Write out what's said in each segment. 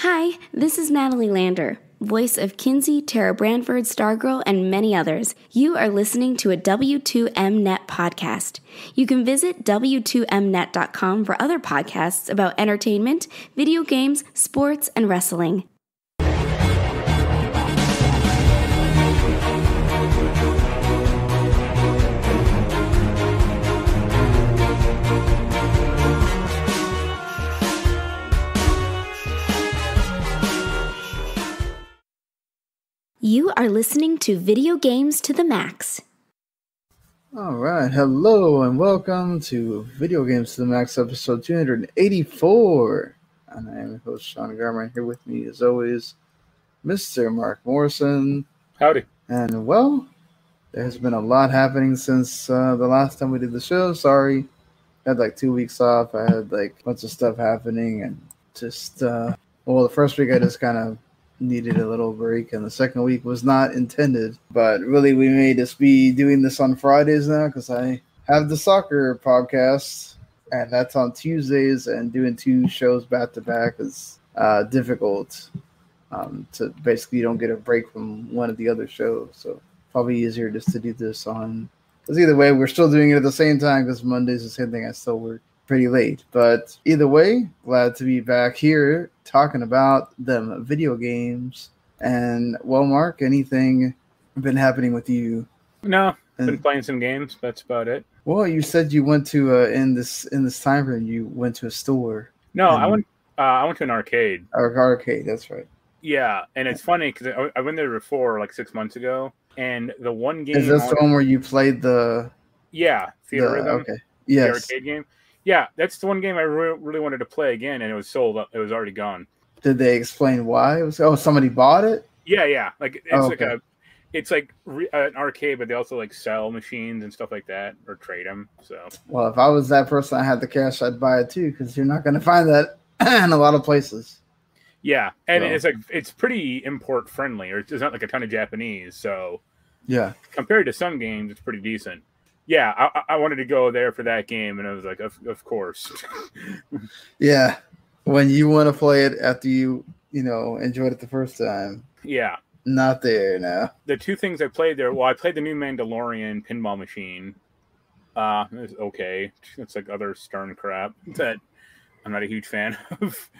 Hi, this is Natalie Lander, voice of Kinsey, Tara Branford, Stargirl, and many others. You are listening to a W2Mnet podcast. You can visit W2Mnet.com for other podcasts about entertainment, video games, sports, and wrestling. You are listening to Video Games to the Max. Alright, hello and welcome to Video Games to the Max episode 284. And I am your host, Sean Garmer, and here with me as always, Mr. Marc Morrison. Howdy. And well, there's been a lot happening since the last time we did the show. Sorry, I had like 2 weeks off. I had like a bunch of stuff happening and just, the first week I just kind of needed a little break, and the second week was not intended, but really we may just be doing this on Fridays now because I have the soccer podcast and that's on Tuesdays, and doing two shows back to back is difficult. To basically you don't get a break from one of the other shows, so probably easier just to do this on, because either way we're still doing it at the same time because Monday's the same thing. I still work pretty late, but either way, glad to be back here talking about them video games. And well, Mark, anything been happening with you? No, been playing some games. That's about it. Well, you said you went to in this time frame you went to a store. No, I went to an arcade. Arcade, that's right. Yeah, and it's funny because I went there before, like 6 months ago, and the one game is this the one where you played the Theater Rhythm? Okay, yes, the arcade game. Yeah, that's the one game I really wanted to play again, and it was sold up. It was already gone. Did they explain why? It was somebody bought it? Yeah. Like it's like an arcade, but they also like sell machines and stuff like that, or trade them. So, well, if I was that person, I had the cash, I'd buy it too, because you're not going to find that in a lot of places. Yeah, and it's pretty import friendly, or there's not like a ton of Japanese. So, yeah, compared to some games, it's pretty decent. Yeah, I wanted to go there for that game, and I was like, of course. Yeah, when you want to play it after you enjoyed it the first time. Yeah. Not there now. The two things I played there, I played the new Mandalorian pinball machine. It was okay. It's like other Stern crap that I'm not a huge fan of.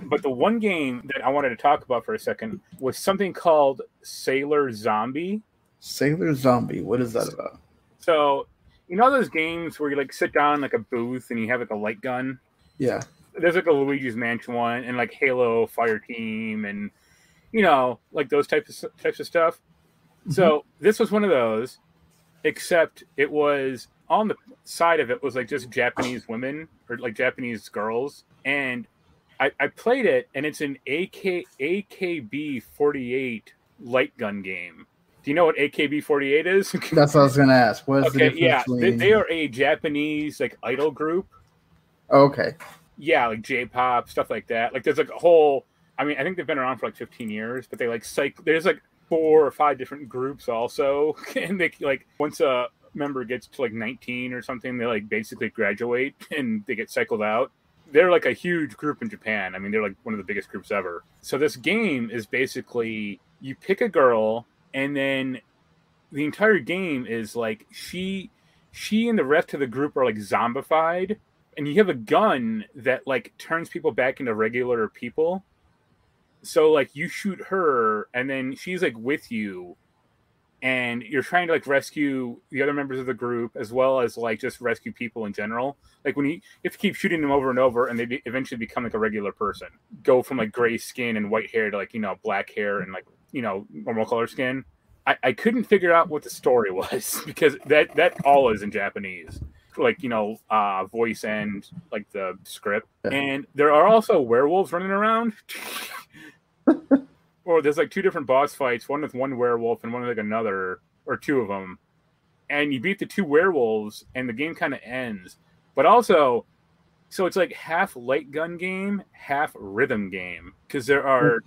But the one game that I wanted to talk about for a second was something called Sailor Zombie. Sailor Zombie, what is that about? So, you know those games where you like sit down in like a booth and you have like a light gun? Yeah. There's like a Luigi's Mansion one, and like Halo Fire Team, and like those types of stuff. Mm-hmm. So this was one of those, except it was on the side of it was like just Japanese women or like Japanese girls, and I played it, and it's an AKB-48 light gun game. Do you know what AKB-48 is? That's what I was going to ask. What is the difference? Yeah, they are a Japanese like idol group. Okay. Yeah, like J-pop, stuff like that. Like there's like a whole, I think they've been around for like 15 years, but they like there's like 4 or 5 different groups also. And they like, once a member gets to like 19 or something, they like basically graduate and they get cycled out. They're like a huge group in Japan. They're like one of the biggest groups ever. So this game is basically, you pick a girl, and then the entire game is like she and the rest of the group are like zombified, and you have a gun that like turns people back into regular people. So like you shoot her, and then she's like with you, and you're trying to like rescue the other members of the group, as well as like just rescue people in general. Like when you have to keep shooting them over and over, and they eventually become like a regular person. Go from like gray skin and white hair to like black hair and like normal color skin. I couldn't figure out what the story was because that all is in Japanese, like voice and like the script. And there are also werewolves running around. Or there's like 2 different boss fights, one with one werewolf and one with like another, or 2 of them. And you beat the 2 werewolves, and the game kind of ends. But also, so it's like half light gun game, half rhythm game, because there are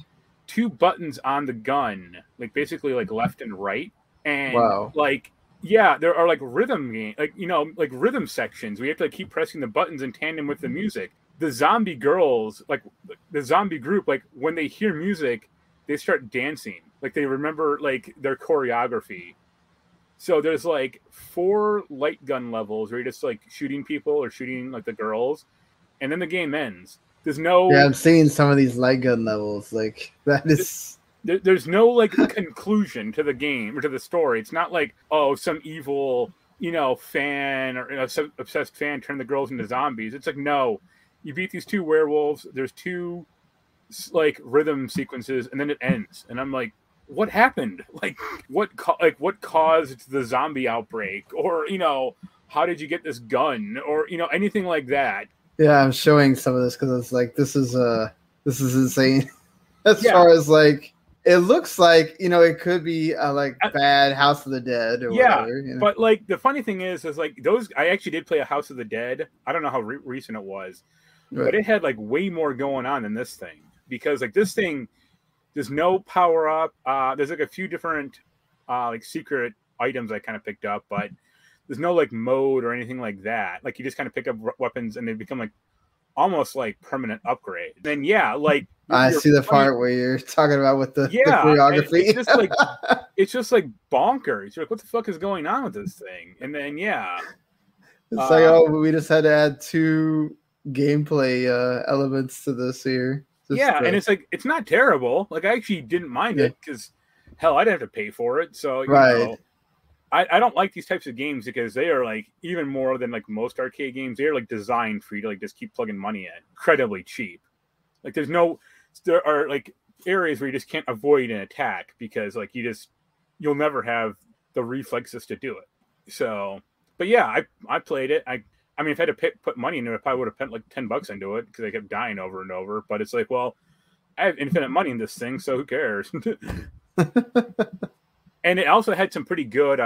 2 buttons on the gun, like basically like left and right, and like there are like rhythm game, like like rhythm sections. We have to like keep pressing the buttons in tandem with the music. the zombie girls, like the zombie group, like when they hear music, they start dancing. Like they remember like their choreography. So there's like 4 light gun levels where you're just like shooting people or shooting like the girls, and then the game ends. There's no. Yeah, I'm seeing some of these light gun levels. Like that is. There's no like conclusion to the game or to the story. It's not like, oh, some evil, fan or some obsessed fan turned the girls into zombies. It's like, no, you beat these 2 werewolves. There's 2 like rhythm sequences, and then it ends. And I'm like, what happened? Like, what caused the zombie outbreak? Or how did you get this gun? Or anything like that. Yeah, I'm showing some of this because it's like this is insane. As far as like. It looks like it could be like bad House of the Dead or whatever. But like the funny thing is like those. I actually did play a House of the Dead. I don't know how recent it was, but it had like way more going on than this thing, because like this thing, there's no power up. There's like a few different like secret items I kind of picked up, but there's no like mode or anything like that. Like you just kind of pick up weapons and they become like almost like permanent upgrade. Then like. I see the part where you're talking about with the choreography. It's just like bonkers. You're like, what the fuck is going on with this thing? And then it's like, we just had to add 2 gameplay elements to this here. And it's like it's not terrible. Like I actually didn't mind it because hell, I'd have to pay for it. So I don't like these types of games because they are like even more than like most arcade games. They are like designed for you to like just keep plugging money in, incredibly cheap. Like there are like areas where you just can't avoid an attack because like you'll never have the reflexes to do it. So, but yeah, I played it. I mean, if I had to put money into it, I probably would have put like $10 into it because I kept dying over and over. But it's like, well, I have infinite money in this thing, so who cares? And it also had some pretty good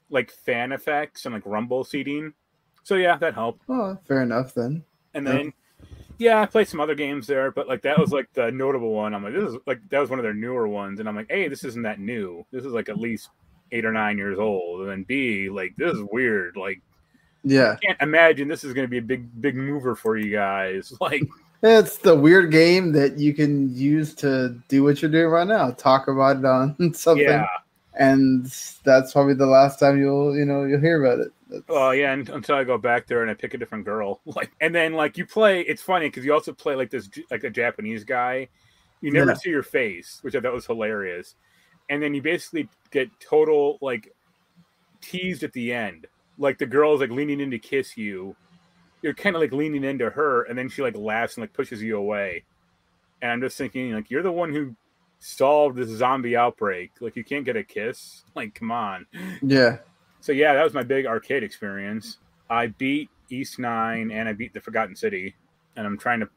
like fan effects and like rumble seating. So yeah, that helped. Oh, fair enough then. And then. Yeah, I played some other games there, but like that was like the notable one. I'm like, this is like that was one of their newer ones, and I'm like, hey, this isn't that new. This is like at least 8 or 9 years old. And then B, like this is weird. Like, I can't imagine this is going to be a big mover for you guys. Like, it's the weird game that you can use to do what you're doing right now. Talk about it on something. Yeah. And that's probably the last time you'll hear about it. Well, yeah, until I go back there and I pick a different girl. Like, and then like you play. It's funny because you also play like this, like a Japanese guy. You never see your face, which I thought was hilarious. And then you basically get total like teased at the end. Like the girl's like leaning in to kiss you. You're kind of like leaning into her, and then she like laughs and like pushes you away. And I'm just thinking, like, you're the one who solved this zombie outbreak. Like, you can't get a kiss. Like, come on. Yeah. So yeah, that was my big arcade experience. I beat East 9 and I beat the Forgotten City, and I'm trying to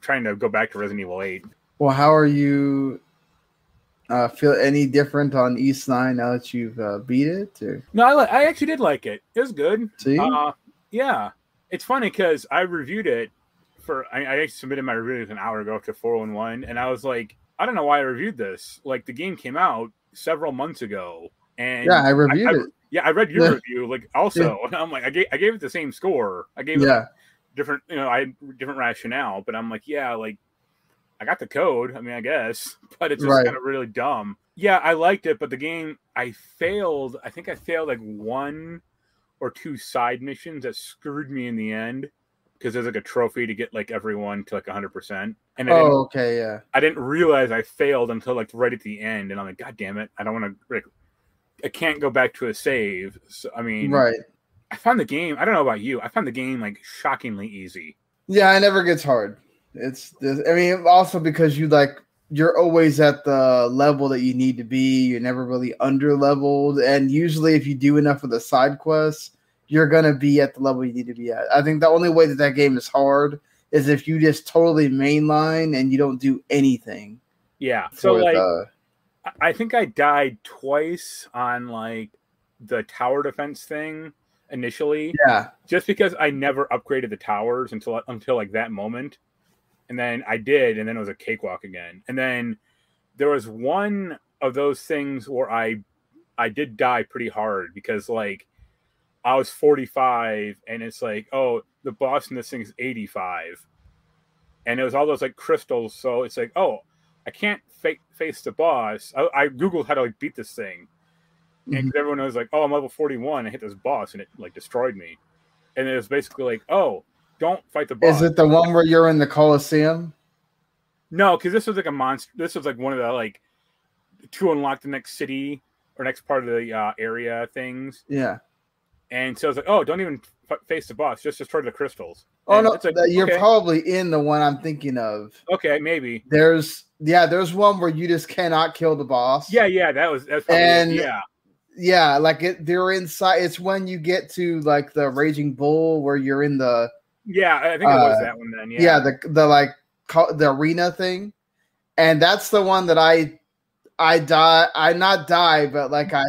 trying to go back to Resident Evil 8. Well, how are you? Feel any different on East 9 now that you've beat it? Or? No, I actually did like it. It was good. See? Yeah. It's funny because I reviewed it I submitted my review an hour ago to 411, and I was like, I don't know why I reviewed this. Like, the game came out several months ago. And yeah, I reviewed it. Yeah, I read your review, like, also. And I'm like, I gave it the same score. I gave it different, I had different rationale, but I'm like, yeah, like, I got the code. I mean, I guess, but it's just kind of really dumb. Yeah, I liked it, but the game, I think I failed like 1 or 2 side missions that screwed me in the end, because there's like a trophy to get like everyone to like 100%. And I didn't realize I failed until like right at the end, and I'm like, God damn it, I don't want to. I can't go back to a save. So I mean, I found the game. I don't know about you. I found the game like shockingly easy. Yeah, it never gets hard. I mean, also because you're always at the level that you need to be. You're never really under leveled, and usually if you do enough of the side quests, you're gonna be at the level you need to be at. I think the only way that game is hard is if you just totally mainline and you don't do anything. Yeah. So like, I think I died twice on like the tower defense thing initially. Yeah. Just because I never upgraded the towers until like that moment. And then I did, and then it was a cakewalk again. And then there was one of those things where I did die pretty hard because like I was 45, and it's like, oh, the boss in this thing is 85. And it was all those like crystals, so it's like, oh, I can't face the boss. I Googled how to like beat this thing. And because everyone was like, oh, I'm level 41, I hit this boss, and it like destroyed me. And it was basically like, oh, don't fight the boss. Is it the one where you're in the Colosseum? No, because this was like a monster. This was like one of the like to unlock the next city or next part of the area things. Yeah. And so I was like, oh, don't even face the boss. Just destroy the crystals. Oh, and no, it's like, you're okay. probably in the one I'm thinking of. Okay, maybe. There's one where you just cannot kill the boss. Yeah, that's probably it. Yeah, like they're inside. It's when you get to like the Raging Bull where you're in the. Yeah, I think it was that one then. Yeah, the arena thing, and that's the one that I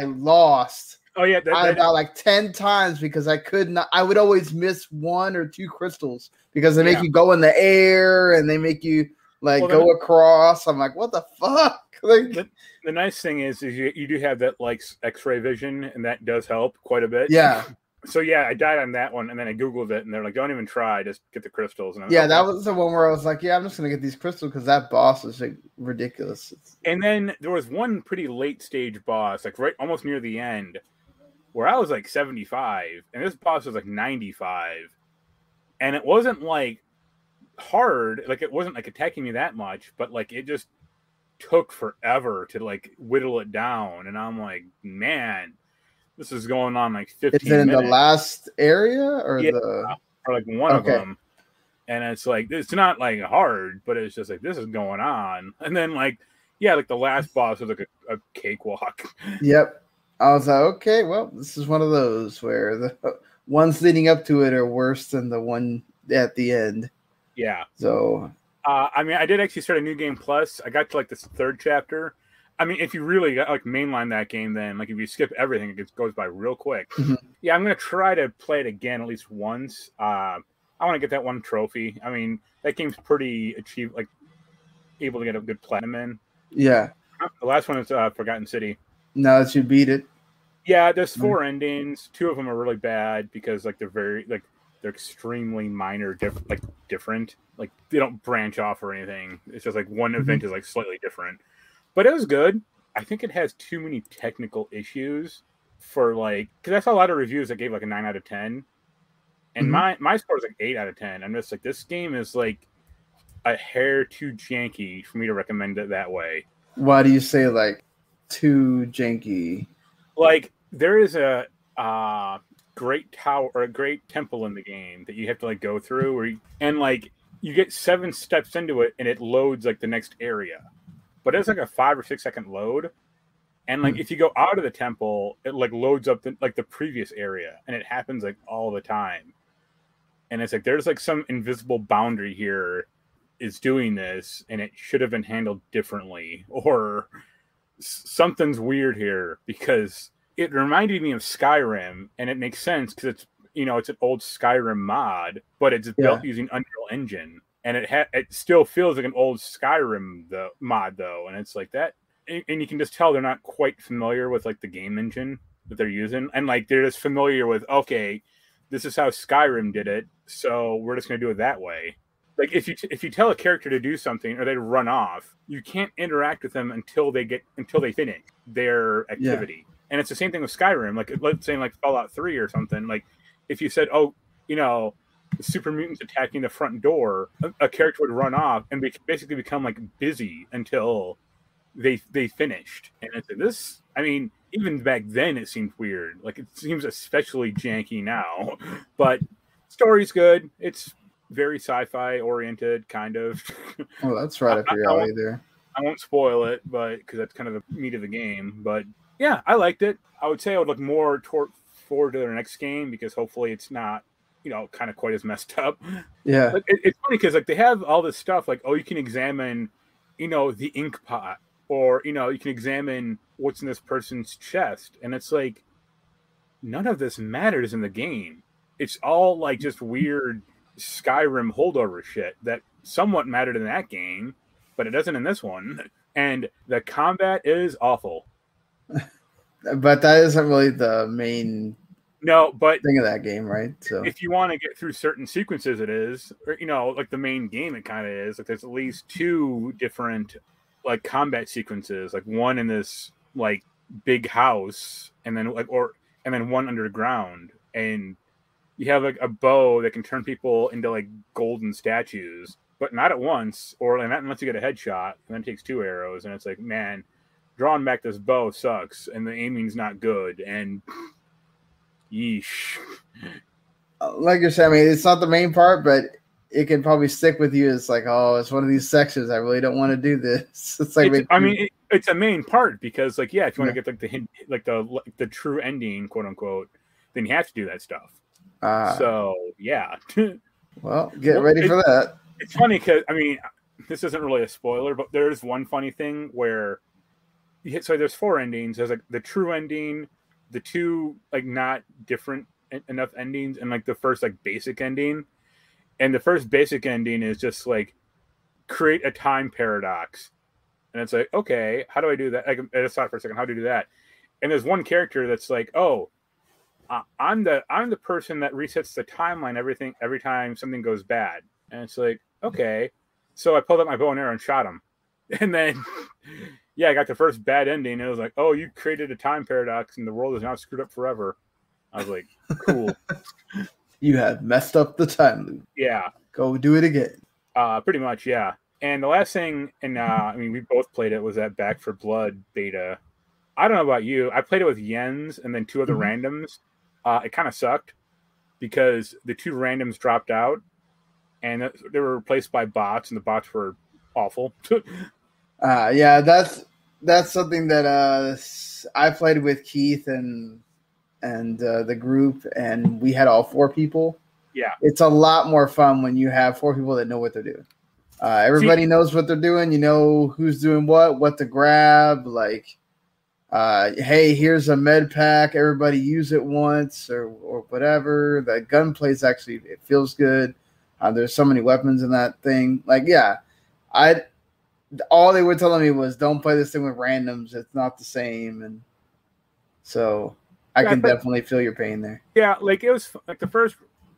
lost. Oh yeah, I died like 10 times because I could not. I would always miss 1 or 2 crystals because they make you go in the air and they make you go across. I'm like, what the fuck? Like, the nice thing is you do have that like X-ray vision, and that does help quite a bit. Yeah. So yeah, I died on that one, and then I Googled it, and they're like, "Don't even try, just get the crystals." And that was the one where I was like, "Yeah, I'm just gonna get these crystals because that boss is like ridiculous." And then there was one pretty late stage boss, like right almost near the end, where I was like 75, and this boss was like 95, and it wasn't like hard, like it wasn't like attacking me that much, but like it just took forever to like whittle it down, and I'm like, man. This is going on like 15 minutes. Is it in the last area or like one of them? And it's like, it's not like hard, but it's just like, this is going on. And then like the last boss was like a cakewalk. Yep. I was like, okay, well, this is one of those where the ones leading up to it are worse than the one at the end. Yeah. So. I mean, I did actually start a new game plus. I got to like this 3rd chapter. I mean, if you really like mainline that game, then like if you skip everything, it goes by real quick. Mm-hmm. Yeah, I'm gonna try to play it again at least once. I want to get that one trophy. I mean, that game's pretty able to get a good platinum in. Yeah. The last one is Forgotten City. Now that you beat it. Yeah, there's 4 endings. 2 of them are really bad because like they're extremely minor, different. Like they don't branch off or anything. It's just like one event is like slightly different. But it was good. I think it has too many technical issues for because I saw a lot of reviews that gave like a 9 out of 10. And my score is like 8 out of 10. I'm just like, this game is like a hair too janky for me to recommend it that way. Why do you say like too janky? Like there is a great tower or a great temple in the game that you have to like go through you get 7 steps into it and it loads like the next area. But it's like a 5 or 6 second load. And like if you go out of the temple, it like loads up the previous area. And it happens like all the time. And it's like there's like some invisible boundary here is doing this, and it should have been handled differently. Or something's weird here because it reminded me of Skyrim, and it makes sense because it's it's an old Skyrim mod, but it's built using Unreal Engine. And it still feels like an old Skyrim mod though, and it's like that, and you can just tell they're not quite familiar with like the game engine that they're using, and like they're just familiar with this is how Skyrim did it, so we're just gonna do it that way. Like if you tell a character to do something or they run off, you can't interact with them until they finish their activity. Yeah. And it's the same thing with Skyrim. Like let's say like Fallout 3 or something. Like if you said, the super mutants attacking the front door, a character would run off and basically become like busy until they finished. And it's like this. I mean, even back then it seemed weird. Like it seems especially janky now. But story's good. It's very sci-fi oriented, kind of. Oh, that's right up your alley there. I won't spoil it, but because that's kind of the meat of the game. But yeah, I liked it. I would say I would look more forward to their next game because hopefully it's not kind of quite as messed up. Yeah. Like, it's funny because like they have all this stuff like, you can examine, the ink pot, or, you can examine what's in this person's chest. And it's like, none of this matters in the game. It's all like just weird Skyrim holdover shit that somewhat mattered in that game, but it doesn't in this one. And the combat is awful. But that isn't really the main No, but thing of that game, right? So if you want to get through certain sequences, it is, or, like the main game, it kind of is. Like there's at least 2 different like combat sequences, like one in this like big house, and then one underground, and you have like a bow that can turn people into like golden statues, but not at once, or not unless you get a headshot, and then it takes 2 arrows, and it's like, man, drawing back this bow sucks, and the aiming's not good, and yeesh. Like you're saying, I mean, it's not the main part, but it can probably stick with you. It's like, oh, it's one of these sections. I really don't want to do this. It's like, it's a main part because, like, yeah, if you want to get like the hint, like the true ending, quote unquote, then you have to do that stuff. So yeah. Well, get ready for that. It's funny because this isn't really a spoiler, but there's one funny thing where there's 4 endings. There's like the true ending, the 2 like not different enough endings, and like the first like basic ending. And the first basic ending is just like create a time paradox, and it's like, okay, how do I do that? I just thought for a second, how do you do that? And there's one character that's like, oh, I'm the person that resets the timeline every time something goes bad. And it's like, okay, so I pulled out my bow and arrow and shot him, and then yeah, I got the first bad ending. And it was like, oh, you created a time paradox, and the world is now screwed up forever. I was like, cool. You have messed up the time loop. Yeah. Go do it again. Pretty much, yeah. And the last thing, and we both played it, was that Back for Blood beta. I don't know about you. I played it with Jens and then 2 other randoms. It kind of sucked because the 2 randoms dropped out, and they were replaced by bots, and the bots were awful. Yeah, that's something that I played with Keith and the group, and we had all 4 people. Yeah, it's a lot more fun when you have 4 people that know what they're doing. Everybody knows what they're doing. You know who's doing what to grab. Like, hey, here's a med pack. Everybody use it once or whatever. The gunplay's actually, it feels good. There's so many weapons in that thing. Like, yeah, all they were telling me was don't play this thing with randoms. It's not the same, and so I can definitely feel your pain there. Yeah, like it was like the first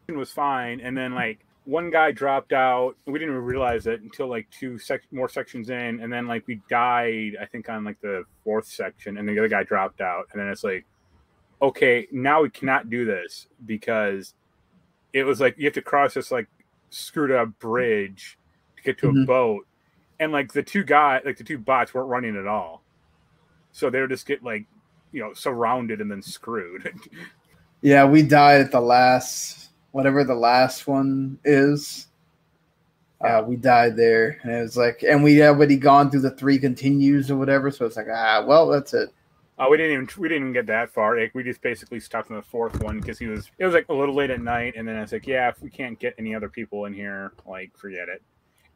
was fine, and then like one guy dropped out. We didn't even realize it until like 2 more sections in, and then like we died, I think, on like the 4th section, and the other guy dropped out, and then it's like, okay, now we cannot do this because it was like you have to cross this like screwed up bridge to get to a boat, and like the 2 bots weren't running at all, so they would just get like surrounded and then screwed. Yeah, we died at the last. Whatever the last one is, we died there, and it was like, and we had already gone through the 3 continues or whatever, so it's like, well, that's it. We didn't even get that far. Like, we just basically stopped on the 4th one because it was like a little late at night, and then I was like, yeah, if we can't get any other people in here, like, forget it.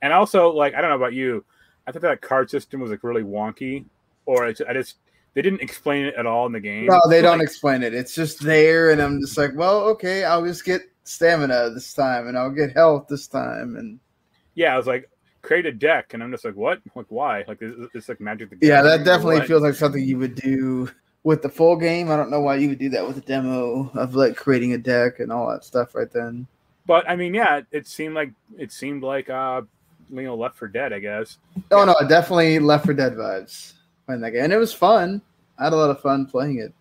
And also, like, I don't know about you, I thought that card system was like really wonky, or they didn't explain it at all in the game. No, they don't explain it. It's just there, and I'm just like, well, okay, I'll just get stamina this time, and I'll get health this time, and yeah, I was like, create a deck, and I'm just like, what? Like, why? Like, it's like Magic the Gathering. Yeah, that definitely feels like something you would do with the full game. I don't know why you would do that with a demo of like creating a deck and all that stuff right then. But I mean, yeah, it seemed like Left 4 Dead, I guess. Oh no, definitely Left 4 Dead vibes playing that game, and it was fun. I had a lot of fun playing it.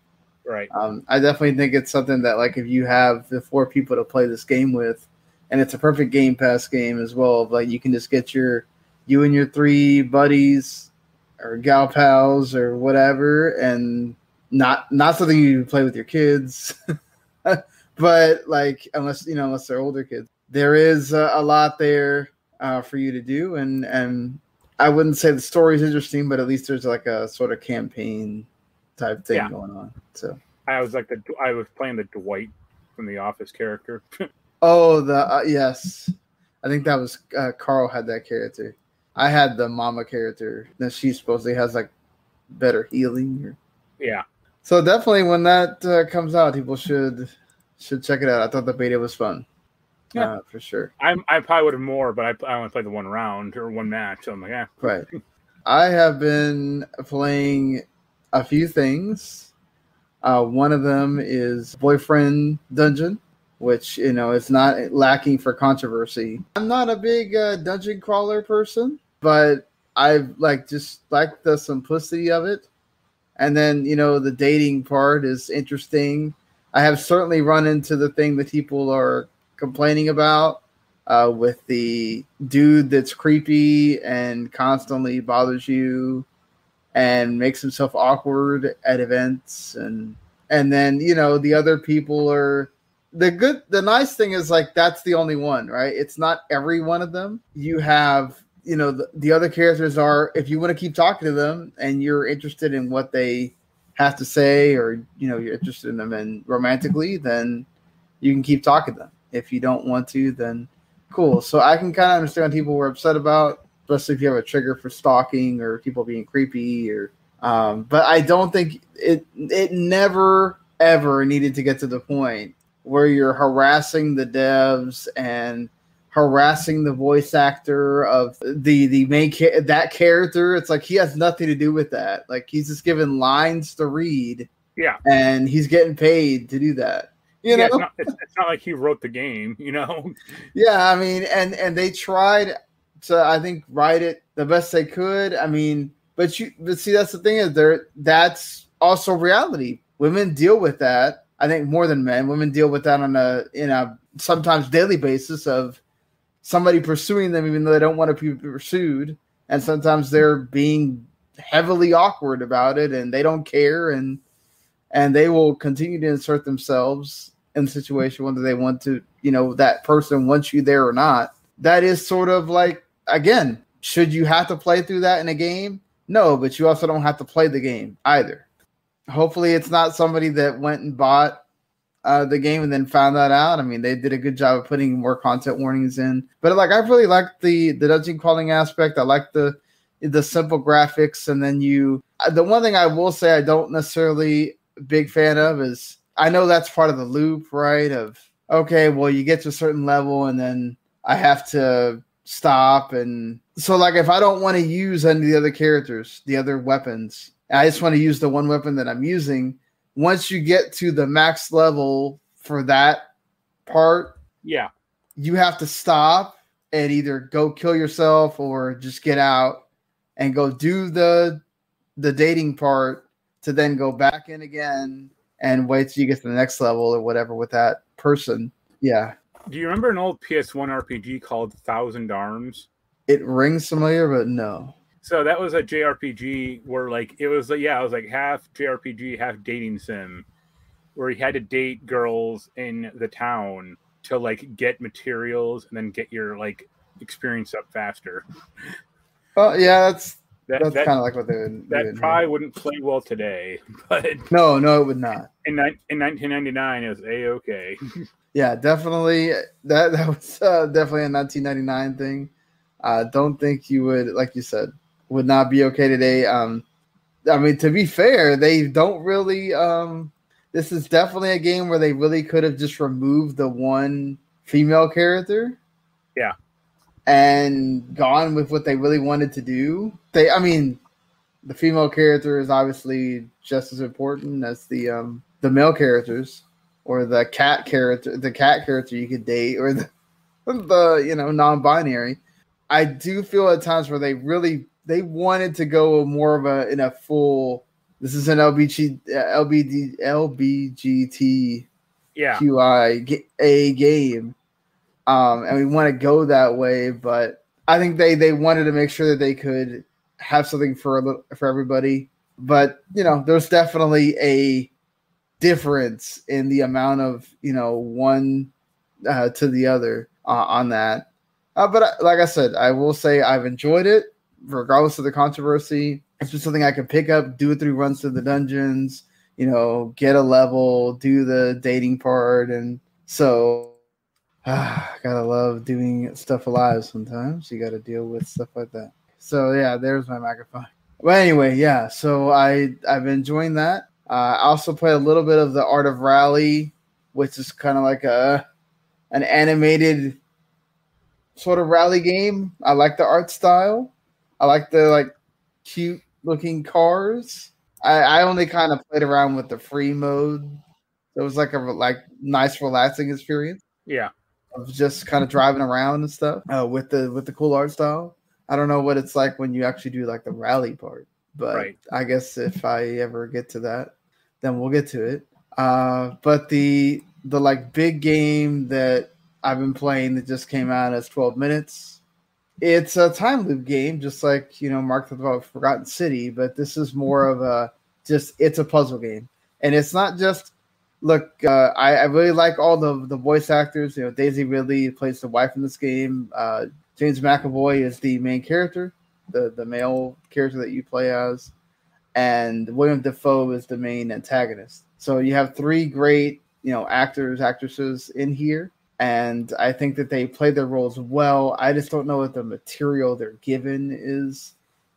Right. I definitely think it's something that, like, if you have the 4 people to play this game with, and it's a perfect Game Pass game as well, like you can just get you and your 3 buddies or gal pals or whatever, and not something you play with your kids, but like unless they're older kids, there is a lot there for you to do, and I wouldn't say the story is interesting, but at least there's like a sort of campaign type thing going on. So I was playing the Dwight from The Office character. Oh, yes, I think that was Carl had that character. I had the mama character that she supposedly has like better healing. Yeah. So definitely when that comes out, people should check it out. I thought the beta was fun. Yeah, for sure. I probably would have more, but I only played the 1 round or 1 match. So I'm like, yeah. Right. I have been playing a few things. One of them is Boyfriend Dungeon, which, is not lacking for controversy. I'm not a big dungeon crawler person, but I just like the simplicity of it. And then, the dating part is interesting. I have certainly run into the thing that people are complaining about with the dude that's creepy and constantly bothers you and makes himself awkward at events. And then, the other people are the nice thing is that's the only one, right? It's not every one of them. You have, the other characters are, if you want to keep talking to them and you're interested in what they have to say, or, you're interested in them and romantically, then you can keep talking to them. If you don't want to, then cool. So I can kind of understand what people were upset about, especially if you have a trigger for stalking or people being creepy, or but I don't think it never ever needed to get to the point where you're harassing the devs and harassing the voice actor of the main that character. It's like he has nothing to do with that. Like, he's just given lines to read, and he's getting paid to do that. It's not like he wrote the game, Yeah, I mean, and they tried to, I think, write it the best they could. I mean, but see, that's the thing, is that's also reality. Women deal with that, I think, more than men. Women deal with that in a sometimes daily basis of somebody pursuing them even though they don't want to be pursued, and sometimes they're being heavily awkward about it and they don't care, and they will continue to insert themselves in the situation whether they want to, that person wants you there or not. That is sort of like, again, should you have to play through that in a game? No, but you also don't have to play the game either. Hopefully it's not somebody that went and bought the game and then found that out. I mean, they did a good job of putting more content warnings in. But I really like the dungeon crawling aspect. I like the simple graphics. And then the one thing I will say I don't necessarily big fan of is, I know that's part of the loop, right? Of, okay, well, you get to a certain level and then I have to stop. And so if I don't want to use any of the other characters, the other weapons, I just want to use the one weapon that I'm using. Once you get to the max level for that part, you have to stop and either go kill yourself or just get out and go do the dating part to then go back in again and wait till you get to the next level or whatever with that person. Yeah. Do you remember an old PS1 RPG called Thousand Arms? It rings familiar, but no. So that was a JRPG where it was half JRPG, half dating sim, where you had to date girls in the town to get materials and then get your experience up faster. Well, yeah, that's kind of like what they would. That probably wouldn't play well today, but no, it would not. In 1999, it was A-okay. Yeah, definitely. That was definitely a 1999 thing. Don't think you would, like you said, would not be okay today. I mean, to be fair, they don't really. This is definitely a game where they really could have just removed the one female character. Yeah. And gone with what they really wanted to do. The female character is obviously just as important as the male characters, or the cat character. The cat character you could date, or the non-binary. I do feel at times where they wanted to go more of in a full. This is an LBGTQIA game. And we want to go that way, but I think they wanted to make sure that they could have something for everybody. But there's definitely a difference in the amount of one to the other on that. But like I said, I will say I've enjoyed it regardless of the controversy. It's just something I can pick up, do it 3 runs through the dungeons, get a level, do the dating part, and so. Gotta love doing stuff alive sometimes. You gotta deal with stuff like that. So yeah, there's my microphone. But anyway, yeah, so I've been enjoying that. I also played a little bit of the Art of Rally, which is kind of like an animated sort of rally game. I like the art style. I like the cute looking cars. I only kind of played around with the free mode. It was like a nice relaxing experience. Yeah. Of just kind of driving around and stuff with the cool art style. I don't know what it's like when you actually do like the rally part, but I guess if I ever get to that, then we'll get to it. But the like big game that I've been playing that just came out as 12 minutes. It's a time loop game, just like Mark talked about Forgotten City, but this is more of it's a puzzle game, and it's not just. Look, I really like all the voice actors. Daisy Ridley plays the wife in this game. James McAvoy is the main character, the male character that you play as, and William Dafoe is the main antagonist. So you have three great, actors, actresses in here, and I think that they play their roles well. I just don't know if the material they're given is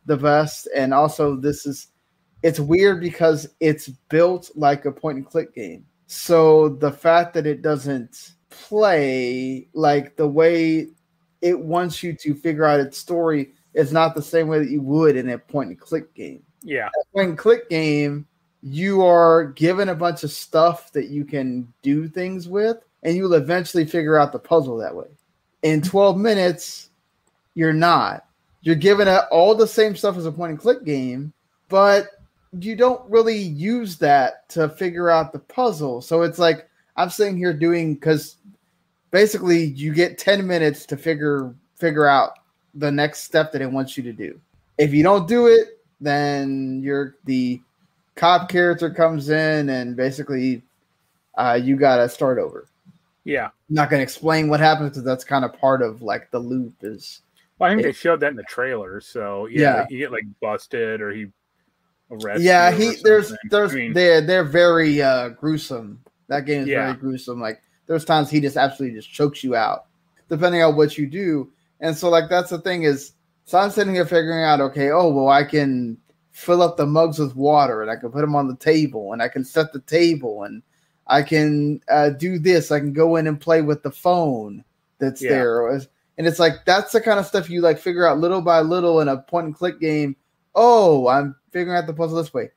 the best, and also it's weird because it's built like a point and click game. So the fact that it doesn't play like the way it wants you to figure out its story is not the same way that you would in a point and click game. Yeah. A point and click game, you are given a bunch of stuff that you can do things with, and you'll eventually figure out the puzzle that way. In 12 minutes, you're not. You're given all the same stuff as a point and click game, but you don't really use that to figure out the puzzle. So it's like I'm sitting here because basically you get 10 minutes to figure out the next step that it wants you to do. If you don't do it, then the cop character comes in and basically you got to start over. Yeah. I'm not going to explain what happens because that's kind of part of like the loop is. Well, I think they showed that in the trailer. So you get like busted or he arrested. Yeah, they're very gruesome. That game is very gruesome. Like there's times he just absolutely just chokes you out, depending on what you do. And so like that's the thing is, so I'm sitting here figuring out, okay, I can fill up the mugs with water and I can put them on the table and I can set the table and I can do this. I can go in and play with the phone that's there. And it's like that's the kind of stuff you like figure out little by little in a point and click game. Oh, I'm figuring out the puzzle this way.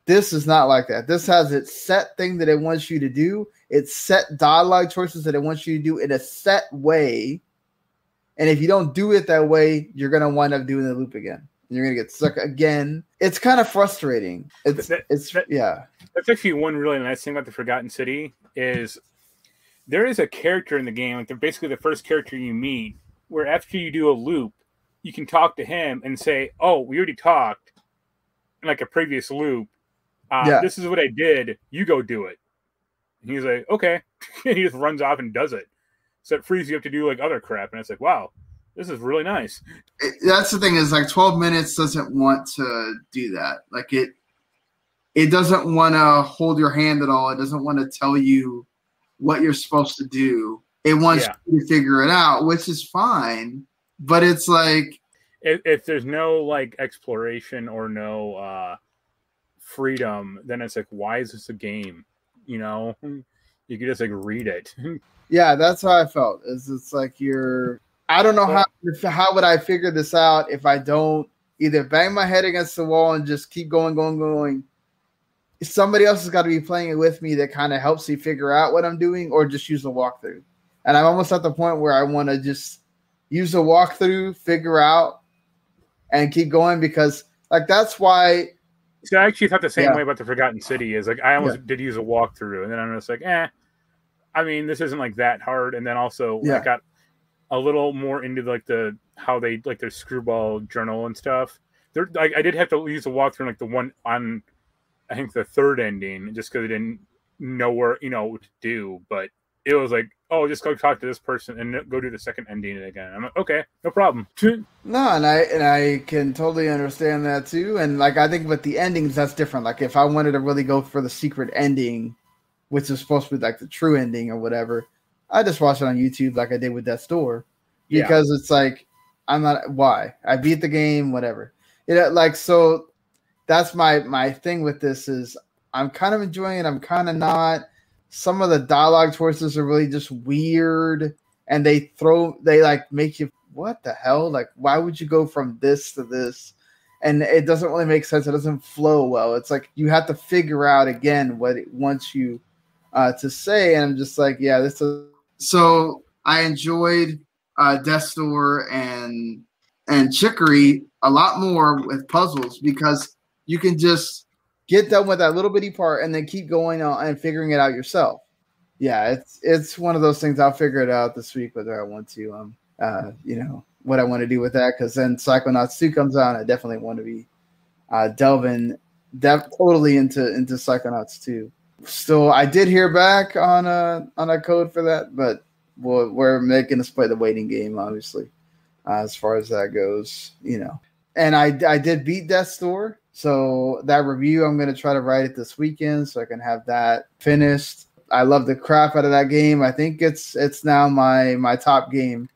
This is not like that. This has its set thing that it wants you to do. It's set dialogue choices that it wants you to do in a set way. And if you don't do it that way, you're going to wind up doing the loop again. And you're going to get stuck again. It's kind of frustrating. That's actually one really nice thing about the Forgotten City is there is a character in the game, like they're basically the first character you meet, where after you do a loop, you can talk to him and say, "Oh, we already talked in like a previous loop. This is what I did. You go do it." And he's like, "Okay," and he just runs off and does it. So it frees you up to do like other crap, and it's like, "Wow, this is really nice." That's the thing is like 12 minutes doesn't want to do that. Like it doesn't want to hold your hand at all. It doesn't want to tell you what you're supposed to do. It wants you to figure it out, which is fine. But it's like if there's no like exploration or no freedom, then it's like, why is this a game? You could just like read it. Yeah, that's how I felt. It's like I don't know how would I figure this out if I don't either bang my head against the wall and just keep going. Somebody else has got to be playing it with me that kind of helps me figure out what I'm doing, or just use the walkthrough. And I'm almost at the point where I want to just use a walkthrough, figure out, and keep going because, like, that's why. See, I actually thought the same way about the Forgotten City. Is like I almost did use a walkthrough, and then I'm just like, I mean, this isn't like that hard. And then also, I got a little more into like how they like their screwball journal and stuff. I did have to use a walkthrough, like the one on, I think the third ending, just because I didn't know what to do, but. It was like, oh, just go talk to this person and go do the second ending again. I'm like, okay, no problem. No, and I can totally understand that too. And like, I think with the endings, that's different. Like, if I wanted to really go for the secret ending, which is supposed to be like the true ending or whatever, I just watch it on YouTube like I did with Death's Door, because it's like, why? I beat the game, whatever. So that's my thing with this is I'm kind of enjoying it. I'm kind of not. Some of the dialogue choices are really just weird, and they like make you, what the hell? Like, why would you go from this to this? and it doesn't really make sense. It doesn't flow well. It's like you have to figure out again what it wants you to say. And I'm just like, yeah, this is. So I enjoyed Death's Door and Chicory a lot more with puzzles because you can just get done with that little bitty part and then keep going on and figuring it out yourself. Yeah, it's one of those things. I'll figure it out this week whether I want to, what I want to do with that, because then Psychonauts 2 comes out, and I definitely want to be delving totally into Psychonauts 2. Still, I did hear back on a code for that, but we're making us play the waiting game, obviously, as far as that goes, And I did beat Death's Door, so that review, I'm going to try to write it this weekend so I can have that finished. I love the crap out of that game. I think it's now my top game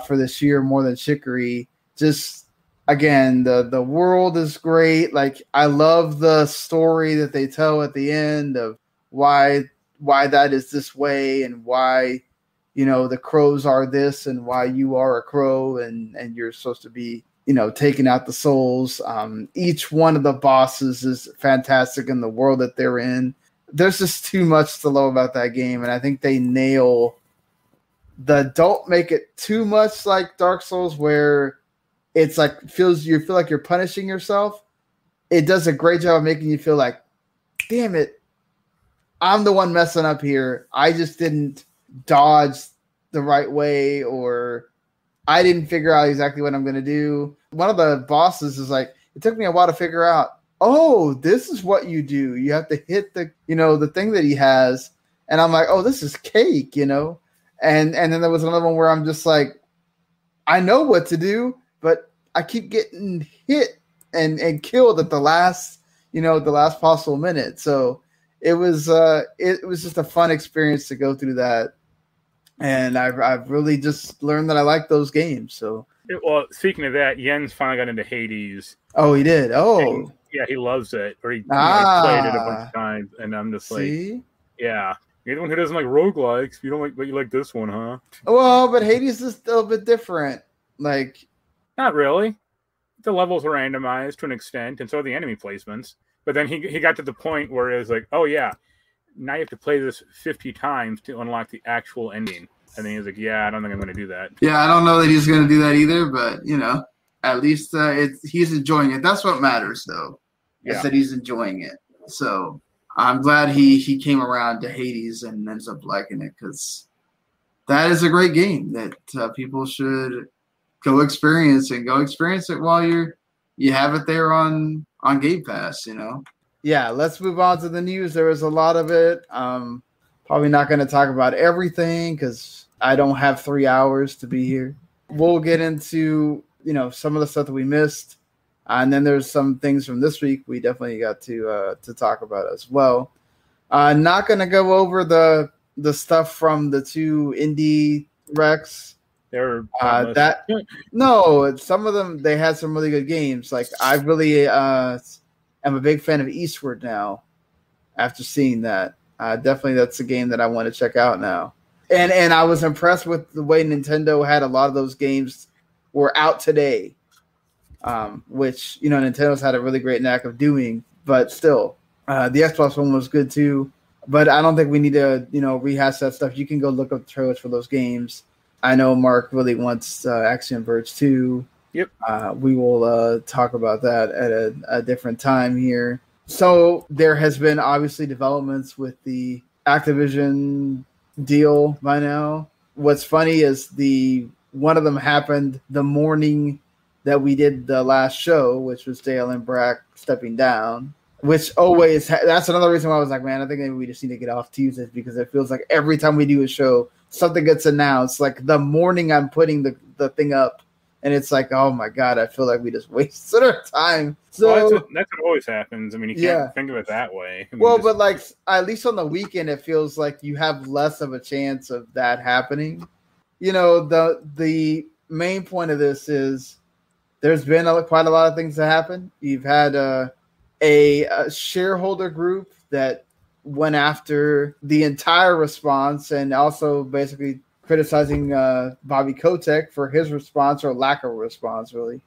for this year, more than Chicory. Just, again, the world is great. Like, I love the story that they tell at the end of why that is this way and why, the crows are this and why you are a crow and you're supposed to be, taking out the souls. Each one of the bosses is fantastic in the world that they're in. There's just too much to love about that game, and I think they nail don't make it too much like Dark Souls where it's like you feel like you're punishing yourself. It does a great job of making you feel like, damn it, I'm the one messing up here. I just didn't dodge the right way, or I didn't figure out exactly what I'm going to do. One of the bosses is like, it took me a while to figure out, oh, this is what you do. You have to hit the thing that he has. And I'm like, oh, this is cake, And then there was another one where I'm just like, I know what to do, but I keep getting hit and killed at the last possible minute. So it was just a fun experience to go through that. And I've really just learned that I like those games. So, well, speaking of that, Jens finally got into Hades. Oh, he did. Oh, yeah, he loves it. Or he played it a bunch of times, and I'm just see? Like, yeah, you're the one who doesn't like roguelikes. You don't like, but you like this one, huh? Well, but Hades is still a bit different. Like, not really. The levels are randomized to an extent, and so are the enemy placements. But then he got to the point where it was like, oh yeah, now you have to play this 50 times to unlock the actual ending. And then he was like, yeah, I don't think I'm going to do that. Yeah, I don't know that he's going to do that either, but, at least he's enjoying it. That's what matters, though, is that he's enjoying it. So I'm glad he came around to Hades and ends up liking it, because that is a great game that people should go experience it while you have it there on Game Pass, Yeah, let's move on to the news. There was a lot of it. Probably not going to talk about everything because I don't have 3 hours to be here. We'll get into, some of the stuff that we missed. And then there's some things from this week we definitely got to talk about as well. Not going to go over the stuff from the 2 indie recs. They're no, some of them, they had some really good games. Like, I really am a big fan of Eastward now after seeing that. Definitely that's a game that I want to check out now. And I was impressed with the way Nintendo had a lot of those games were out today, which, Nintendo's had a really great knack of doing. But still, the Xbox one was good too. But I don't think we need to, rehash that stuff. You can go look up the trailers for those games. I know Mark really wants Axiom Verge 2. Yep. We will talk about that at a different time here. So there has been obviously developments with the Activision deal by now. What's funny is one of them happened the morning that we did the last show, which was Dale and Brack stepping down, which always that's another reason why I was like, man, I think maybe we just need to get off Tuesdays, because it feels like every time we do a show, something gets announced. Like the morning I'm putting the thing up, and it's like, oh my God, I feel like we just wasted our time. So that's what always happens. I mean, you can't think of it that way. But like at least on the weekend, it feels like you have less of a chance of that happening. The main point of this is there's been quite a lot of things that happen. You've had a shareholder group that went after the entire response and also basically criticizing Bobby Kotick for his response, or lack of response, really.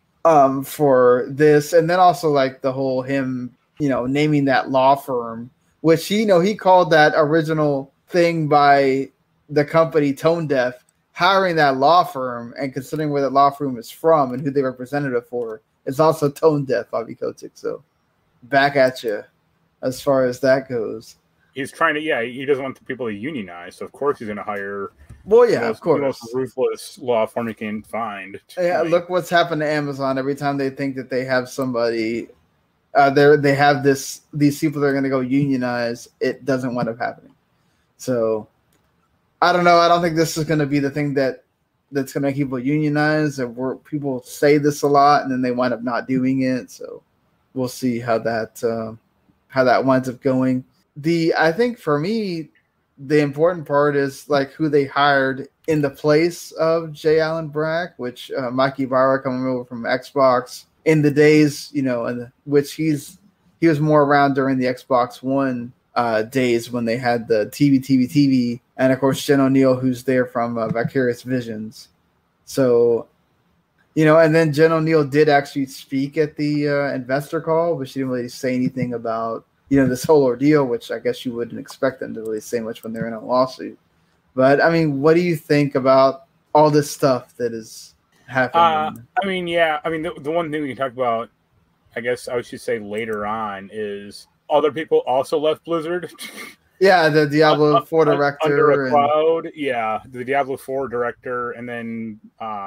for this, and then also like the whole him, naming that law firm, which he called that original thing by the company Tone Deaf, hiring that law firm and considering where that law firm is from and who they represented it for. It's also Tone Deaf, Bobby Kotick. So back at you as far as that goes. He's trying to, he doesn't want the people to unionize, so of course he's going to hire. Well, yeah, of course, the most ruthless law firm he can find. Yeah, look what's happened to Amazon. Every time they think that they have somebody, they have these people that are going to go unionize. It doesn't wind up happening. So I don't know. I don't think this is going to be the thing that's going to make people unionize. People say this a lot, and then they wind up not doing it. So we'll see how that winds up going. I think for me, the important part is like who they hired in the place of J. Allen Brack, which Mike Ibarra coming over from Xbox in the days, which he was more around during the Xbox One days when they had the TV, and of course Jen O'Neill, who's there from Vicarious Visions. So, and then Jen O'Neill did actually speak at the investor call, but she didn't really say anything about this whole ordeal, which I guess you wouldn't expect them to really say much when they're in a lawsuit. But I mean, what do you think about all this stuff that is happening? The one thing we can talk about, I guess I should say later on, is other people also left Blizzard. Yeah, the Diablo 4 director. Under a cloud. Yeah, the Diablo 4 director, and then